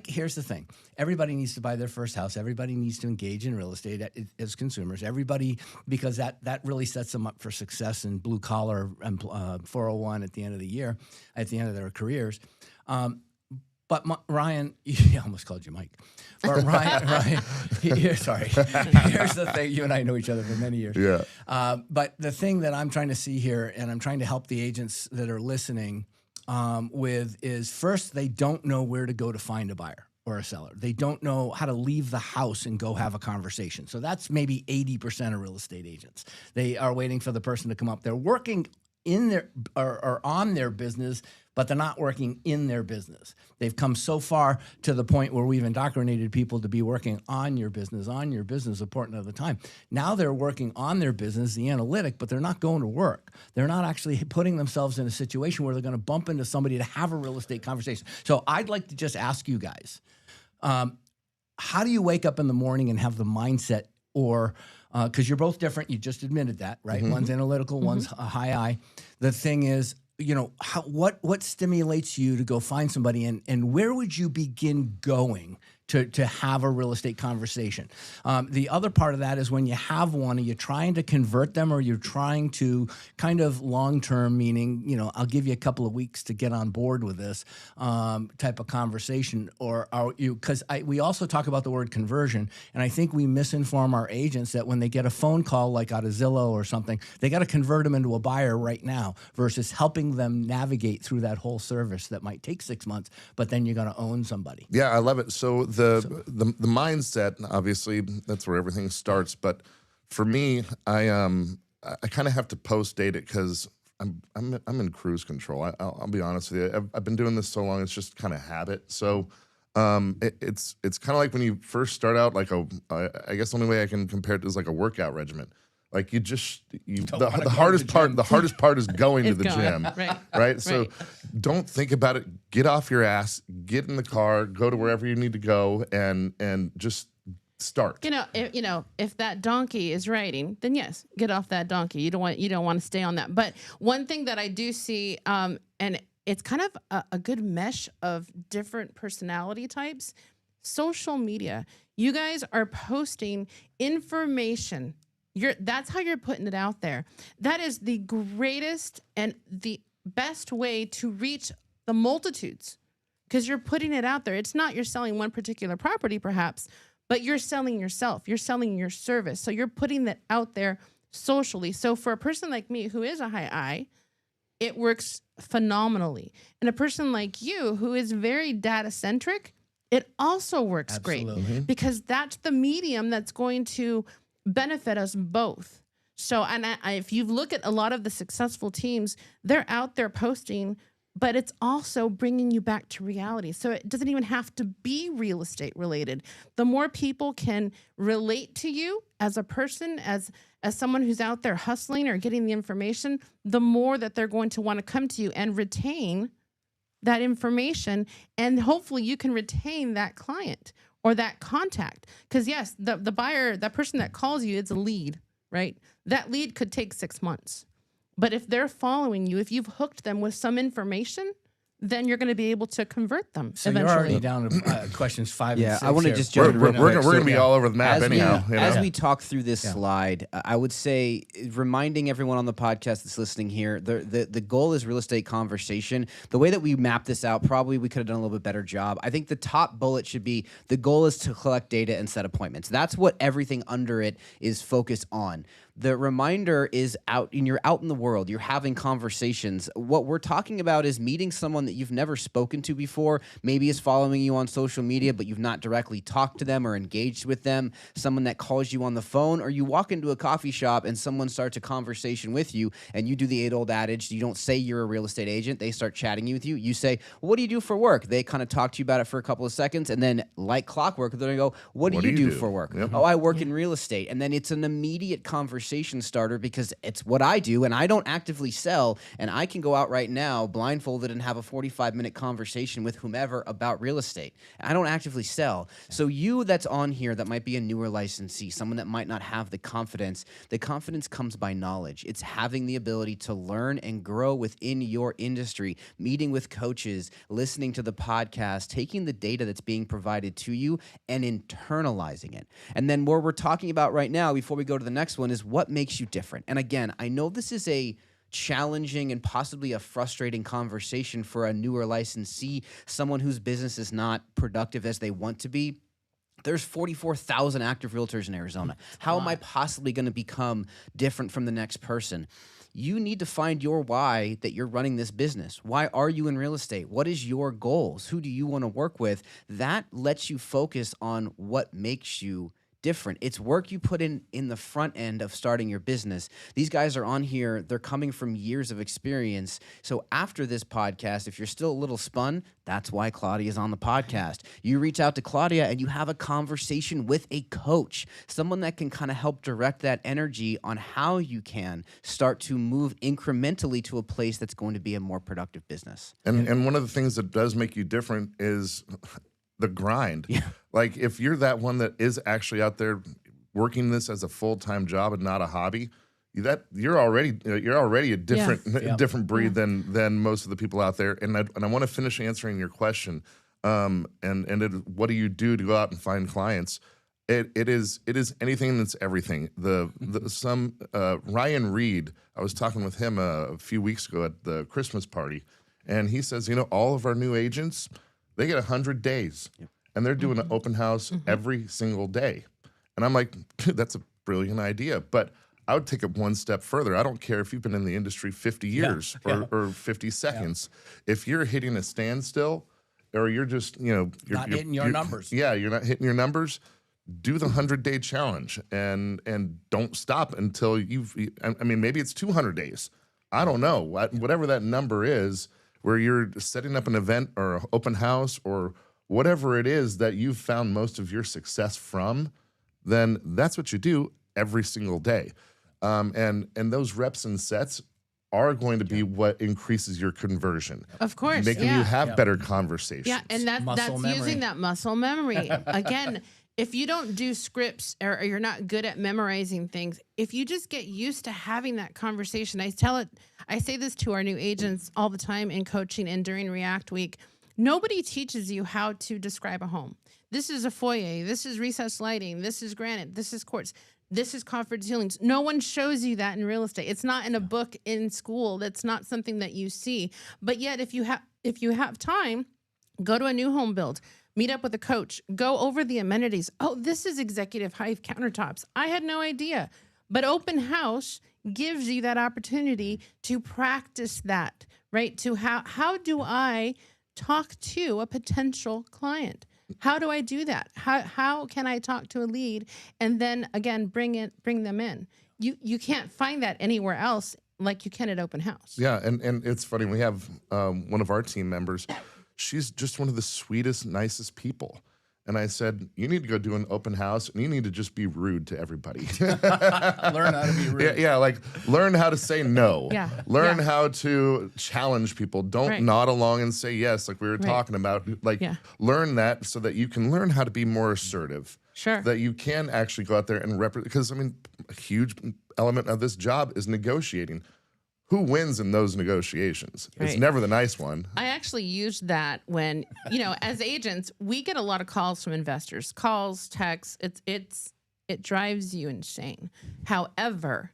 Here's the thing. Everybody needs to buy their first house. Everybody needs to engage in real estate as consumers. Everybody, because that really sets them up for success in blue collar and 401 at the end of the year, at the end of their careers. But Ryan, I almost called you Mike. But Ryan, sorry. Here's the thing. You and I know each other for many years.
Yeah.
But the thing that I'm trying to see here, and I'm trying to help the agents that are listening with, is first, they don't know where to go to find a buyer or a seller. They don't know how to leave the house and go have a conversation. So that's maybe 80% of real estate agents. They are waiting for the person to come up. They're working in their or on their business, but they're not working in their business. They've come so far to the point where we've indoctrinated people to be working on your business a portion of the time. Now they're working on their business, the analytic, but they're not going to work. They're not actually putting themselves in a situation where they're going to bump into somebody to have a real estate conversation. So I'd like to just ask you guys, how do you wake up in the morning and have the mindset, or because you're both different, you just admitted that, right?
Mm-hmm.
One's analytical, one's a high I. The thing is, what stimulates you to go find somebody, and where would you begin going to have a real estate conversation? The other part of that is when you have one, are you trying to convert them, or you're trying to kind of long-term, meaning, I'll give you a couple of weeks to get on board with this type of conversation, or are you, because we also talk about the word conversion, and I think we misinform our agents that when they get a phone call like out of Zillow or something, they got to convert them into a buyer right now versus helping them navigate through that whole service that might take 6 months, but then you're going to own somebody.
Yeah, I love it. So the mindset, obviously, that's where everything starts. But for me, I kind of have to post date it because I'm in cruise control. I'll be honest with you. I've been doing this so long, it's just kind of habit. So it's kind of like when you first start out, like I guess the only way I can compare it is like a workout regimen. Like the hardest part is going to the gym, right? So don't think about it. Get off your ass, get in the car, go to wherever you need to go, and just start.
If that donkey is riding, then yes, get off that donkey. You don't want to stay on that. But one thing that I do see, and it's kind of a good mesh of different personality types. Social media. You guys are posting information. That's how you're putting it out there. That is the greatest and the best way to reach the multitudes, because you're putting it out there. It's not you're selling one particular property, perhaps, but you're selling yourself. You're selling your service. So you're putting that out there socially. So for a person like me who is a high I, it works phenomenally. And a person like you who is very data centric, it also works great, because that's the medium that's going to benefit us both. So, and if you look at a lot of the successful teams, they're out there posting, but it's also bringing you back to reality. So it doesn't even have to be real estate related. The more people can relate to you as a person, as someone who's out there hustling or getting the information, the more that they're going to want to come to you and retain that information. And hopefully you can retain that client or that contact. Because yes, the buyer, that person that calls you, it's a lead, right? That lead could take 6 months. But if they're following you, if you've hooked them with some information, then you're going to be able to convert them
So
eventually.
you're already down to questions 5 and 6.
I want to
here.
just jump in
We're
real quick.
going to be all over the map
As
anyhow.
as we talk through this slide, I would say, reminding everyone on the podcast that's listening here, the goal is real estate conversation. The way that we map this out, probably we could have done a little bit better job. I think the top bullet should be the goal is to collect data and set appointments. That's what everything under it is focused on. The reminder is you're out in the world, you're having conversations. What we're talking about is meeting someone that you've never spoken to before, maybe is following you on social media, but you've not directly talked to them or engaged with them, someone that calls you on the phone, or you walk into a coffee shop and someone starts a conversation with you, and you do the age-old adage, you don't say you're a real estate agent, they start chatting with you, you say, well, what do you do for work? They kind of talk to you about it for a couple of seconds, and then like clockwork, they're going to go, what do you do for work?
Yep.
Oh, I work in real estate. And then it's an immediate conversation starter because it's what I do, and I don't actively sell, and I can go out right now blindfolded and have a 45-minute conversation with whomever about real estate. I don't actively sell. So you that's on here that might be a newer licensee, someone that might not have the confidence comes by knowledge. It's having the ability to learn and grow within your industry, meeting with coaches, listening to the podcast, taking the data that's being provided to you and internalizing it. And then what we're talking about right now, before we go to the next one, is what makes you different. And again, I know this is a challenging and possibly a frustrating conversation for a newer licensee, someone whose business is not productive as they want to be. There's 44,000 active realtors in Arizona. How am I possibly going to become different from the next person? You need to find your why that you're running this business. Why are you in real estate? What is your goals? Who do you want to work with? That lets you focus on what makes you different. It's work you put in the front end of starting your business. These guys are on here. They're coming from years of experience. So after this podcast, if you're still a little spun, that's why Claudia is on the podcast. You reach out to Claudia and you have a conversation with a coach, someone that can kind of help direct that energy on how you can start to move incrementally to a place that's going to be a more productive business.
And one of the things that does make you different is the grind.
Yeah.
Like if you're that one that is actually out there working this as a full-time job and not a hobby, that you're already a different different breed than most of the people out there. And I want to finish answering your question. What do you do to go out and find clients? It is anything that's everything. Ryan Reed, I was talking with him a few weeks ago at the Christmas party, and he says, all of our new agents, they get 100 days, and they're doing an open house every single day. And I'm like, dude, that's a brilliant idea. But I would take it one step further. I don't care if you've been in the industry 50 years or 50 seconds. If you're hitting a standstill, or you're just, you're
not hitting your numbers.
Yeah, you're not hitting your numbers. Do the 100-day challenge and don't stop until maybe it's 200 days. I don't know. Whatever that number is, where you're setting up an event or an open house or whatever it is that you've found most of your success from, then that's what you do every single day. And those reps and sets are going to be what increases your conversion.
Of course.
Making you have better conversations.
Yeah, and that's using that muscle memory. Again, if you don't do scripts or you're not good at memorizing things, if you just get used to having that conversation, I say this to our new agents all the time in coaching and during React Week. Nobody teaches you how to describe a home. This is a foyer. This is recessed lighting. This is granite. This is quartz. This is coffered ceilings. No one shows you that in real estate. It's not in a book in school. That's not something that you see. But yet, if you have time, go to a new home build. Meet up with a coach. Go over the amenities. Oh, this is executive height countertops. I had no idea. But open house gives you that opportunity to practice that, right? To how do I talk to a potential client? How do I do that? How can I talk to a lead and then again bring them in? You can't find that anywhere else like you can at open house.
Yeah, and it's funny. We have one of our team members. She's just one of the sweetest, nicest people. And I said, you need to go do an open house and you need to just be rude to everybody.
Learn how to be rude.
Yeah, like learn how to say no.
Yeah.
Learn how to challenge people. Don't nod along and say yes, like we were talking about. Like learn that so that you can learn how to be more assertive.
Sure.
That you can actually go out there and represent. Because, a huge element of this job is negotiating. Who wins in those negotiations? It's never the nice one.
I actually used that when, as agents, we get a lot of calls from investors, calls, texts. It drives you insane. However,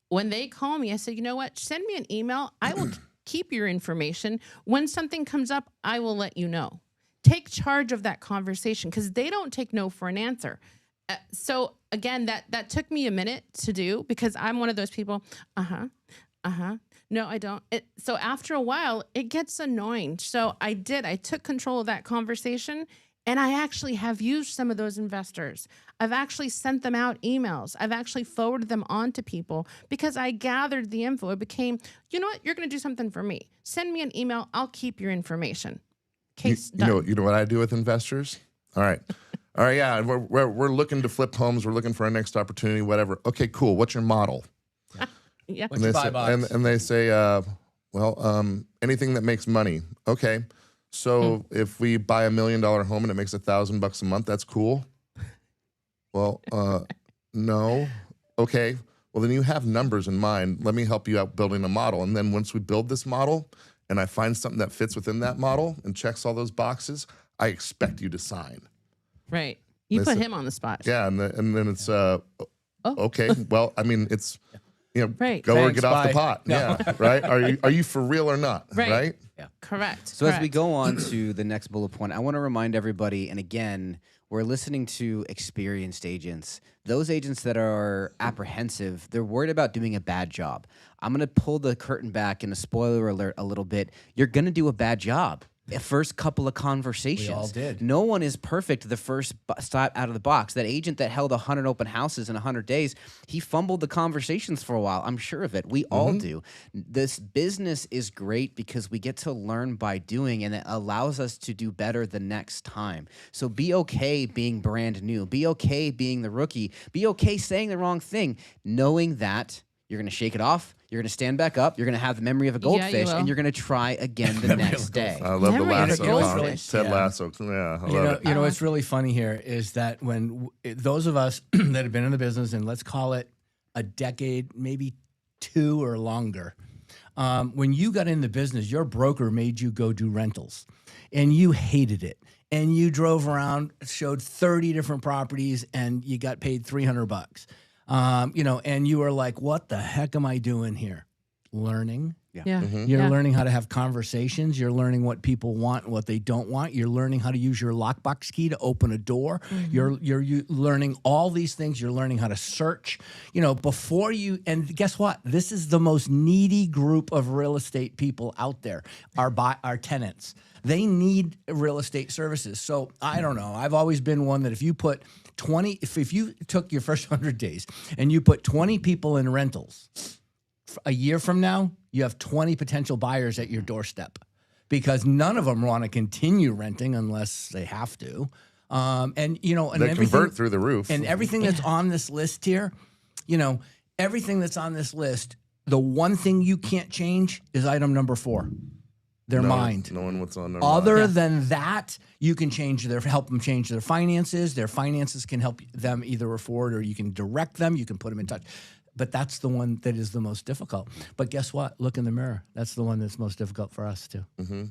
when they call me, I say, you know what? Send me an email. I will keep your information. When something comes up, I will let you know. Take charge of that conversation because they don't take no for an answer. So again, that took me a minute to do because I'm one of those people. No, I don't. So after a while, it gets annoying. So I took control of that conversation and I actually have used some of those investors. I've actually sent them out emails. I've actually forwarded them on to people because I gathered the info. It became, you know what? You're going to do something for me. Send me an email. I'll keep your information. Case done.
You know what I do with investors? All right. Yeah. We're looking to flip homes. We're looking for our next opportunity, whatever. Okay, cool. What's your model?
Yeah.
What's your buy box?
And they say, anything that makes money. Okay. So if we buy $1 million home and it makes $1,000 a month, that's cool. Well, no. Okay. Well, then you have numbers in mind. Let me help you out building a model. And then once we build this model and I find something that fits within that model and checks all those boxes, I expect you to sign.
Right. You put him on the spot.
Yeah. And then it's, okay. Well, it's, go
Thanks,
or get off
bye.
the pot.
No.
Yeah. Right. Are you for real or not? Right.
Yeah. Correct.
So as we go on to the next bullet point, I want to remind everybody, and again, We're listening to experienced agents. Those agents that are apprehensive, they're worried about doing a bad job. I'm going to pull the curtain back and a spoiler alert a little bit. You're going to do a bad job. The first couple of conversations.
We all did.
No one is perfect the first stop out of the box. That agent that held 100 open houses in 100 days, he fumbled the conversations for a while. I'm sure of it. We all do. This business is great because we get to learn by doing, and it allows us to do better the next time. So be okay being brand new. Be okay being the rookie. Be okay saying the wrong thing, knowing that you're going to shake it off. You're going to stand back up. You're going to have the memory of a goldfish, and you're going to try again the next day.
I love the
Memory of a
lasso.
goldfish.
Ted Lasso. Yeah, I love it.
You know what's really funny here is that when those of us that have been in the business, and let's call it a decade, maybe 2 or longer, when you got in the business, your broker made you go do rentals, and you hated it. And you drove around, showed 30 different properties, and you got paid $300. And you were like, what the heck am I doing here? Learning.
Yeah.
You're learning how to have conversations. You're learning what people want and what they don't want. You're learning how to use your lockbox key to open a door. You're learning all these things. You're learning how to search, before you. And guess what? This is the most needy group of real estate people out there, our tenants. They need real estate services. So I don't know. I've always been one that if you put 20, if you took your first 100 days and you put 20 people in rentals, a year from now, you have 20 potential buyers at your doorstep because none of them want to continue renting unless they have to. And
They convert through the roof.
And everything that's on this list here, everything that's on this list, the one thing you can't change is item number 4. Their mind.
Knowing what's on their
Other
mind.
than that, you can help them change their finances. Their finances can help them either afford or you can direct them. You can put them in touch. But that's the one that is the most difficult. But guess what? Look in the mirror. That's the one that's most difficult for us too.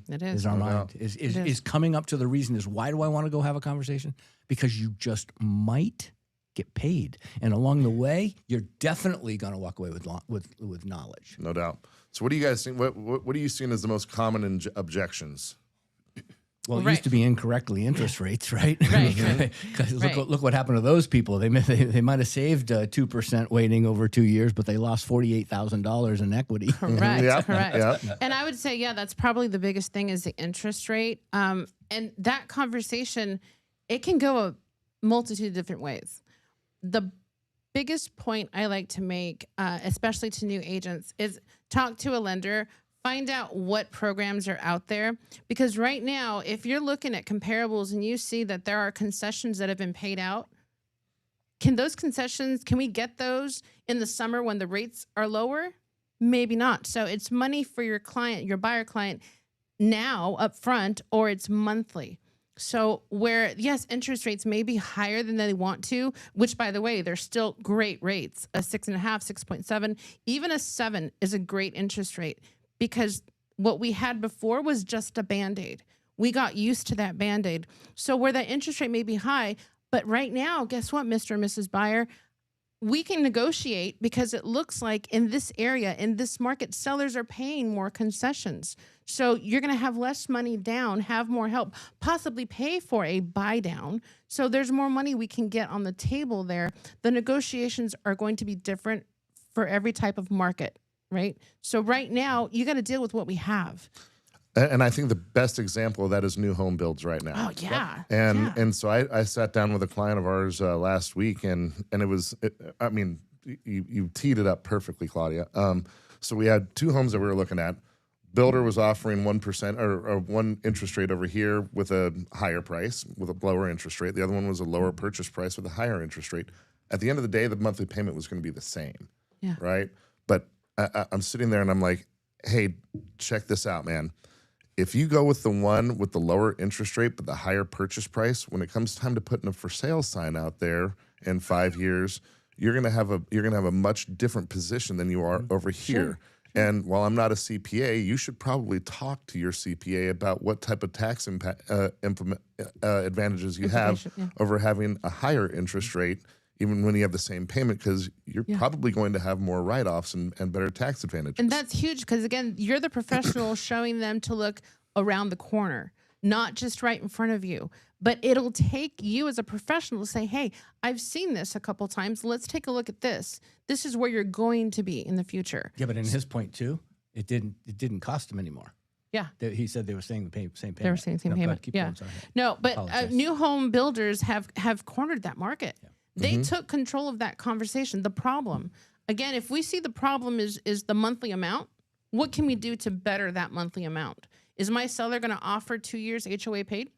It is.
Is our mind. Is coming up to the reason is why do I want to go have a conversation? Because you just might get paid. And along the way, you're definitely going to walk away with knowledge.
No doubt. So what do you guys think? What are you seeing as the most common objections?
Well, it used to be incorrectly interest rates, right?
Right.
Because look what happened to those people. They might have saved 2% waiting over 2 years, but they lost $48,000 in equity.
Correct.
Yeah,
Correct.
yeah.
And I would say, that's probably the biggest thing is the interest rate. And that conversation, it can go a multitude of different ways. The biggest point I like to make, especially to new agents, is talk to a lender, find out what programs are out there. Because right now, if you're looking at comparables and you see that there are concessions that have been paid out, can we get those in the summer when the rates are lower? Maybe not. So it's money for your client, your buyer client now up front, or it's monthly. So where, yes, interest rates may be higher than they want to, which, by the way, they're still great rates. A 6.5, 6.7, even a 7 is a great interest rate because what we had before was just a Band-Aid. We got used to that Band-Aid. So where that interest rate may be high, but right now, guess what, Mr. and Mrs. Buyer? We can negotiate because it looks like in this area, in this market, sellers are paying more concessions. So you're going to have less money down, have more help, possibly pay for a buy down. So there's more money we can get on the table there. The negotiations are going to be different for every type of market, right? So right now, you got to deal with what we have.
And I think the best example of that is new home builds right now.
Oh, yeah.
And so I sat down with a client of ours last week, and it was, you teed it up perfectly, Claudia. So we had 2 homes that we were looking at. Builder was offering 1% or 1 interest rate over here with a higher price, with a lower interest rate. The other one was a lower purchase price with a higher interest rate. At the end of the day, the monthly payment was going to be the same, right? But I'm sitting there and I'm like, hey, check this out, man. If you go with the one with the lower interest rate but the higher purchase price, when it comes time to putting a for sale sign out there in 5 years, you're gonna have a much different position than you are over here. And while I'm not a CPA, you should probably talk to your CPA about what type of tax advantages you have over having a higher interest rate, even when you have the same payment, because you're probably going to have more write-offs and better tax advantages.
And that's huge because, again, you're the professional showing them to look around the corner, not just right in front of you. But it'll take you as a professional to say, hey, I've seen this a couple times. Let's take a look at this. This is where you're going to be in the future.
Yeah, but in his point too, it didn't cost him anymore.
Yeah.
He said they were saying the same payment.
They were saying the same payment.
Keep
Yeah.
going, sorry.
No, but
Apologize.
new home builders have cornered that market. Yeah. They took control of that conversation. The problem, again, if we see the problem is the monthly amount, what can we do to better that monthly amount? Is my seller going to offer 2 years HOA paid?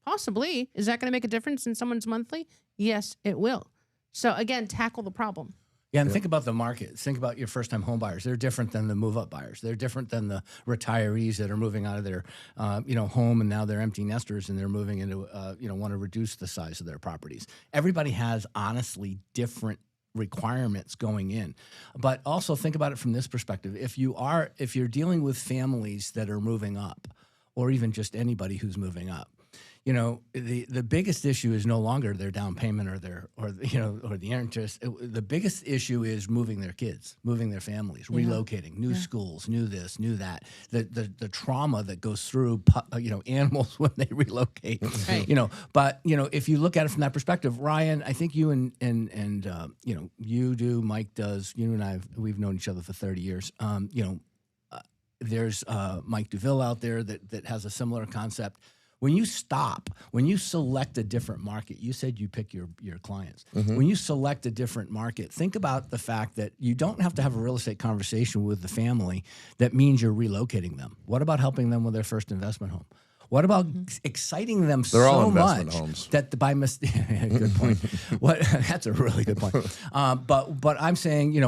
Possibly. Is that going to make a difference in someone's monthly? Yes, it will. So again, tackle the problem.
Yeah, and think about the market. Think about your first-time home buyers. They're different than the move-up buyers. They're different than the retirees that are moving out of their, home, and now they're empty nesters and they're moving into, want to reduce the size of their properties. Everybody has honestly different requirements going in, but also think about it from this perspective. If you're dealing with families that are moving up, or even just anybody who's moving up, the biggest issue is no longer their down payment or the interest. The biggest issue is moving their kids, moving their families, relocating, new schools, new this, new that. The trauma that goes through animals when they relocate.
Right.
But if you look at it from that perspective, Ryan, I think you and you do, Mike does, you and I, we've known each other for 30 years. There's Mike Duville out there that has a similar concept. When you select a different market, you said you pick your clients. When you select a different market, think about the fact that you don't have to have a real estate conversation with the family. That means you're relocating them. What about helping them with their first investment home? What about exciting them
They're all
so
investment
much
homes.
that by mistake? Good point. That's a really good point. But I'm saying,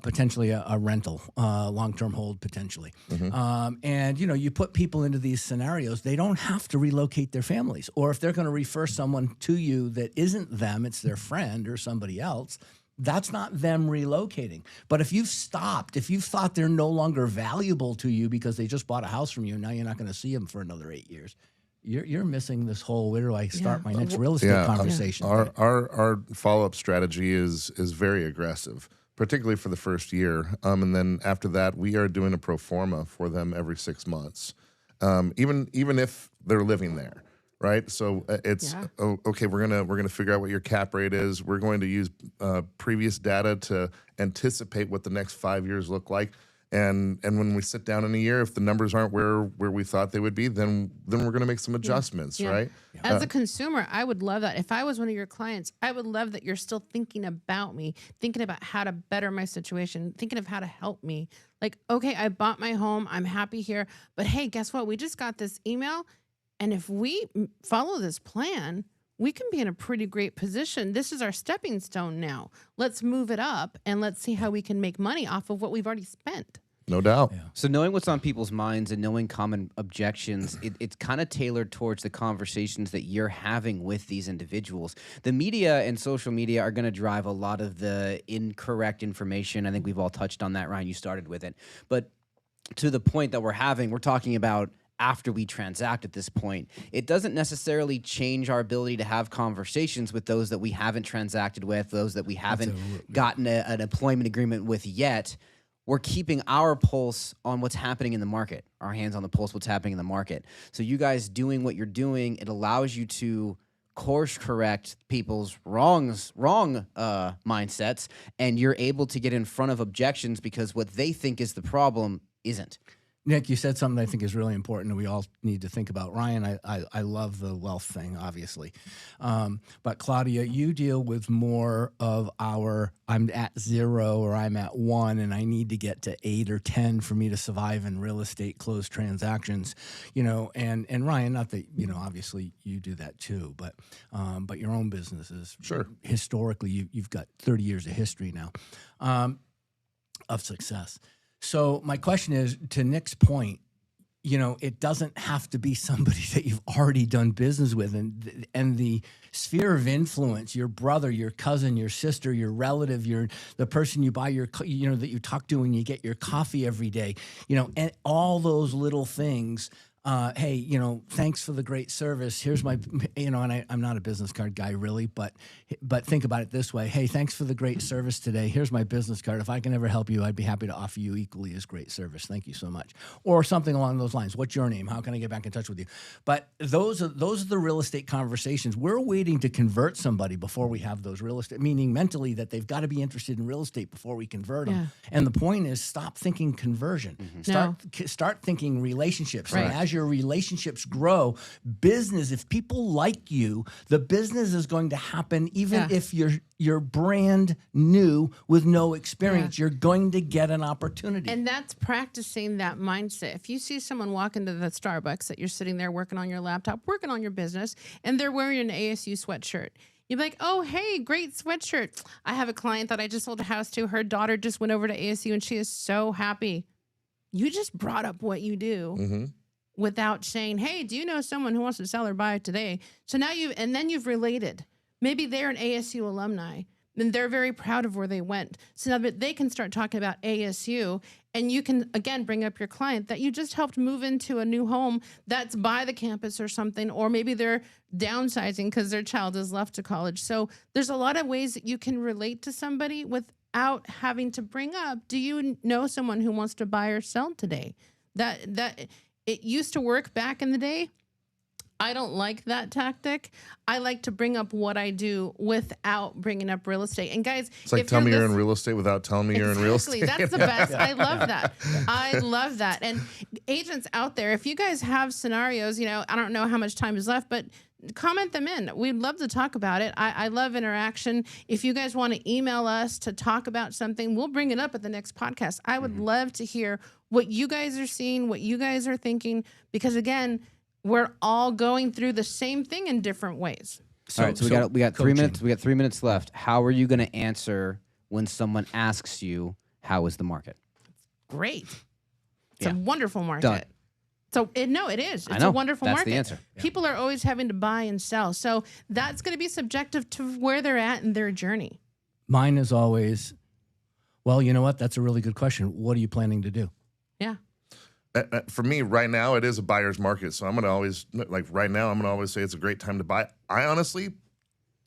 potentially a rental, long-term hold potentially, and you put people into these scenarios. They don't have to relocate their families, or if they're going to refer someone to you that isn't them, it's their friend or somebody else. That's not them relocating. But if you've thought they're no longer valuable to you because they just bought a house from you, and now you're not going to see them for another 8 years, you're missing this whole, where do I start my next real estate conversation?
Our follow-up strategy is very aggressive, particularly for the first year. And then after that, we are doing a pro forma for them every 6 months, even if they're living there. Right, so it's okay. We're gonna figure out what your cap rate is. We're going to use previous data to anticipate what the next 5 years look like. And when we sit down in a year, if the numbers aren't where we thought they would be, then we're going to make some adjustments, right?
As a consumer, I would love that. If I was one of your clients, I would love that you're still thinking about me, thinking about how to better my situation, thinking of how to help me. Like, okay, I bought my home, I'm happy here, but hey, guess what? We just got this email. And if we follow this plan, we can be in a pretty great position. This is our stepping stone now. Let's move it up and let's see how we can make money off of what we've already spent.
No doubt. Yeah.
So knowing what's on people's minds and knowing common objections, it's kind of tailored towards the conversations that you're having with these individuals. The media and social media are going to drive a lot of the incorrect information. I think we've all touched on that, Ryan. You started with it. But to the point that we're talking about after we transact at this point, it doesn't necessarily change our ability to have conversations with those that we haven't transacted with, those that we haven't gotten an employment agreement with yet. We're keeping our pulse on what's happening in the market, our hands on the pulse, what's happening in the market. So you guys doing what you're doing, it allows you to course correct people's wrong mindsets, and you're able to get in front of objections because what they think is the problem isn't.
Nick, you said something I think is really important and we all need to think about. Ryan, I love the wealth thing, obviously. But Claudia, you deal with more of I'm at 0 or I'm at 1 and I need to get to 8 or 10 for me to survive in real estate closed transactions. And Ryan, not that, obviously you do that too, but your own businesses.
Sure.
Historically, you've got 30 years of history now of success. So my question is, to Nick's point, it doesn't have to be somebody that you've already done business with, and the sphere of influence, your brother, your cousin, your sister, your relative, the person you buy that you talk to when you get your coffee every day, and all those little things hey, thanks for the great service. Here's my, and I'm not a business card guy really, but think about it this way. Hey, thanks for the great service today. Here's my business card. If I can ever help you, I'd be happy to offer you equally as great service. Thank you so much. Or something along those lines. What's your name? How can I get back in touch with you? But those are the real estate conversations. We're waiting to convert somebody before we have those real estate, meaning mentally that they've got to be interested in real estate before we convert them.
Yeah.
And the point is, stop thinking conversion. Start thinking relationships.
Right.
And as your relationships grow, business, if people like you, the business is going to happen even if you're brand new with no experience. You're going to get an opportunity.
And that's practicing that mindset. If you see someone walk into the Starbucks that you're sitting there working on your laptop, working on your business, and they're wearing an ASU sweatshirt, you're like, oh, hey, great sweatshirt. I have a client that I just sold a house to. Her daughter just went over to ASU, and she is so happy. You just brought up what you do without saying, hey, do you know someone who wants to sell or buy today? So now you've related. Maybe they're an ASU alumni, and they're very proud of where they went. So now they can start talking about ASU, and you can, again, bring up your client that you just helped move into a new home that's by the campus or something, or maybe they're downsizing because their child has left to college. So there's a lot of ways that you can relate to somebody without having to bring up, do you know someone who wants to buy or sell today? That it used to work back in the day. I don't like that tactic. I like to bring up what I do without bringing up real estate. And guys,
It's like, tell me you're in real estate without telling me you're in real estate.
That's the best. I love that. I love that. And agents out there, if you guys have scenarios, I don't know how much time is left, but comment them in. We'd love to talk about it. I love interaction. If you guys want to email us to talk about something, we'll bring it up at the next podcast. I would love to hear what you guys are seeing, what you guys are thinking, because again, we're all going through the same thing in different ways.
All right, so we got 3 minutes. We got 3 minutes left. How are you going to answer when someone asks you, how is the market?
Great. It's a wonderful market.
Done.
So it is. It's
know.
a wonderful
That's
market.
the answer.
People are always having to buy and sell. So that's going to be subjective to where they're at in their journey.
Mine is always, well, you know what? That's a really good question. What are you planning to do?
Yeah.
For me, right now, it is a buyer's market. So I'm going to always, right now, I'm going to always say it's a great time to buy. I honestly,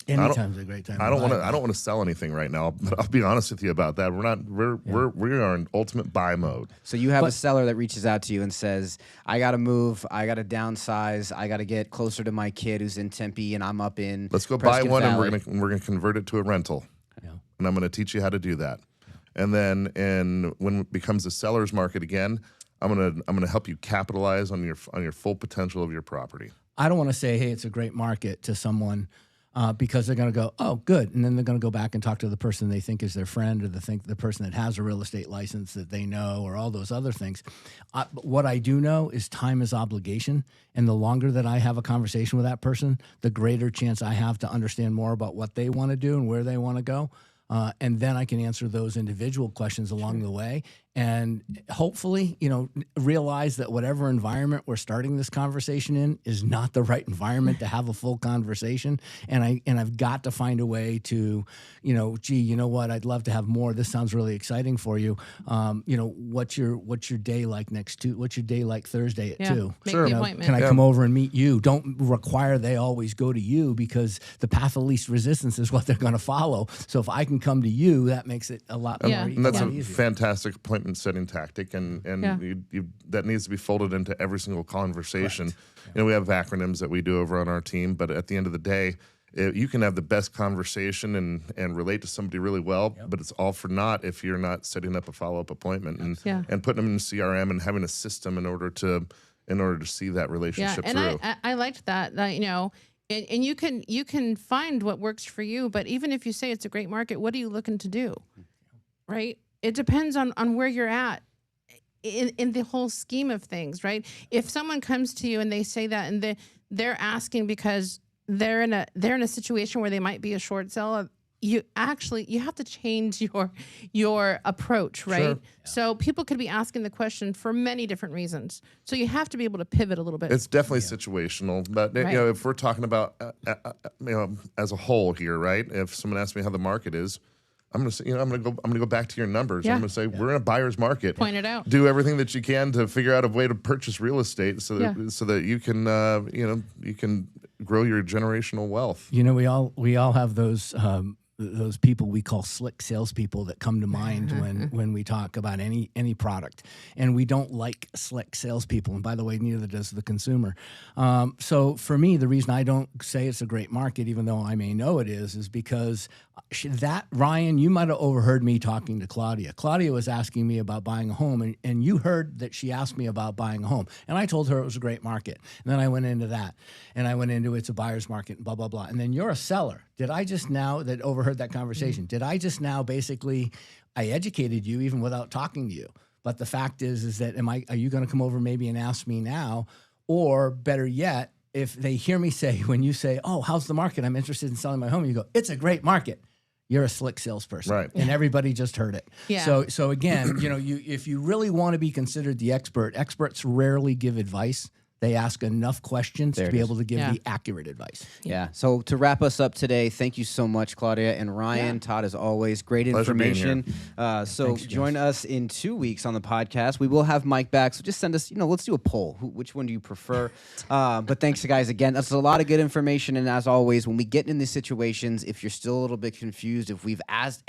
Anytime's a great time.
I don't want to sell anything right now, but I'll be honest with you about that. We are in ultimate buy mode.
So you have a seller that reaches out to you and says, I got to move, I got to downsize, I got to get closer to my kid who's in Tempe and I'm up in
Let's go
Prescott
buy one
Valley.
and we're gonna convert it to a rental.
Yeah.
And I'm going to teach you how to do that. And then when it becomes a seller's market again, I'm gonna help you capitalize on your full potential of your property.
I don't want to say, hey, it's a great market to someone because they're going to go, oh, good. And then they're going to go back and talk to the person they think is their friend or the person that has a real estate license that they know or all those other things. But what I do know is time is obligation. And the longer that I have a conversation with that person, the greater chance I have to understand more about what they want to do and where they want to go. And then I can answer those individual questions along the way. And hopefully, realize that whatever environment we're starting this conversation in is not the right environment to have a full conversation. And I've got to find a way to, gee, you know what? I'd love to have more. This sounds really exciting for you. What's your day like what's your day like Thursday at 2?
Make the appointment.
Can I come over and meet you? Don't require they always go to you because the path of least resistance is what they're going to follow. So if I can come to you, that makes it a lot more
And that's a
easier.
fantastic appointment setting tactic, and you that needs to be folded into every single conversation. We have acronyms that we do over on our team, but at the end of the day, you can have the best conversation and relate to somebody really well, but it's all for naught if you're not setting up a follow-up appointment and putting them in CRM and having a system in order to see that relationship through.
And I liked that. And you can find what works for you, but even if you say it's a great market, what are you looking to do? Right? It depends on where you're at in the whole scheme of things, right? If someone comes to you and they say that and they're asking because they're in a situation where they might be a short seller, you have to change your approach, right? Sure. So people could be asking the question for many different reasons. So you have to be able to pivot a little bit.
It's definitely situational, but if we're talking about as a whole here, right? If someone asks me how the market is, I'm going to say, I'm going to go back to your numbers.
Yeah.
I'm going to say we're in a buyer's market.
Point it out.
Do everything that you can to figure out a way to purchase real estate so that you can you can grow your generational wealth.
You know, we all have those people we call slick salespeople that come to mind when we talk about any product, and we don't like slick salespeople. And by the way, neither does the consumer. So for me, the reason I don't say it's a great market, even though I may know it is because Ryan, you might have overheard me talking to Claudia. Claudia was asking me about buying a home, and you heard that she asked me about buying a home, and I told her it was a great market. And then I went into that, and I went into it's a buyer's market, and blah blah blah. And then you're a seller. Did I just now that overheard that conversation? Did I just now basically I educated you even without talking to you? But the fact is that are you going to come over maybe and ask me now, or better yet, if they hear me say when you say, "Oh, how's the market? I'm interested in selling my home," you go, "It's a great market." You're a slick salesperson,
Right?
And everybody just heard it.
Yeah.
So again, if you really want to be considered the expert, experts rarely give advice. They ask enough questions to be able to give the accurate advice.
Yeah. So to wrap us up today, thank you so much, Claudia and Ryan. Todd, as always, great
Pleasure being
information. So join us in 2 weeks on the podcast. We will have Mike back. So just send us, let's do a poll. Which one do you prefer? But thanks, guys, again. That's a lot of good information. And as always, when we get in these situations, if you're still a little bit confused, if we've asked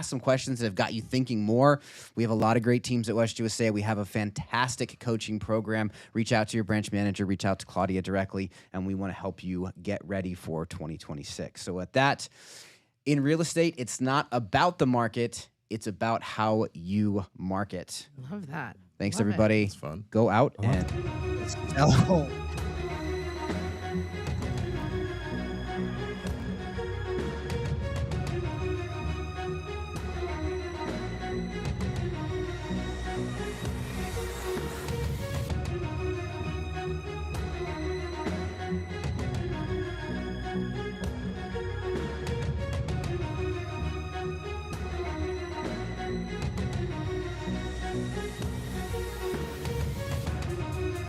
some questions that have got you thinking more, we have a lot of great teams at West USA. We have a fantastic coaching program. Reach out to your branch manager, reach out to Claudia directly, and we want to help you get ready for 2026. So with that, in real estate, it's not about the market, it's about how you market.
Love that.
Thanks,
Love it.
everybody.
It's fun.
Go out and
Oh.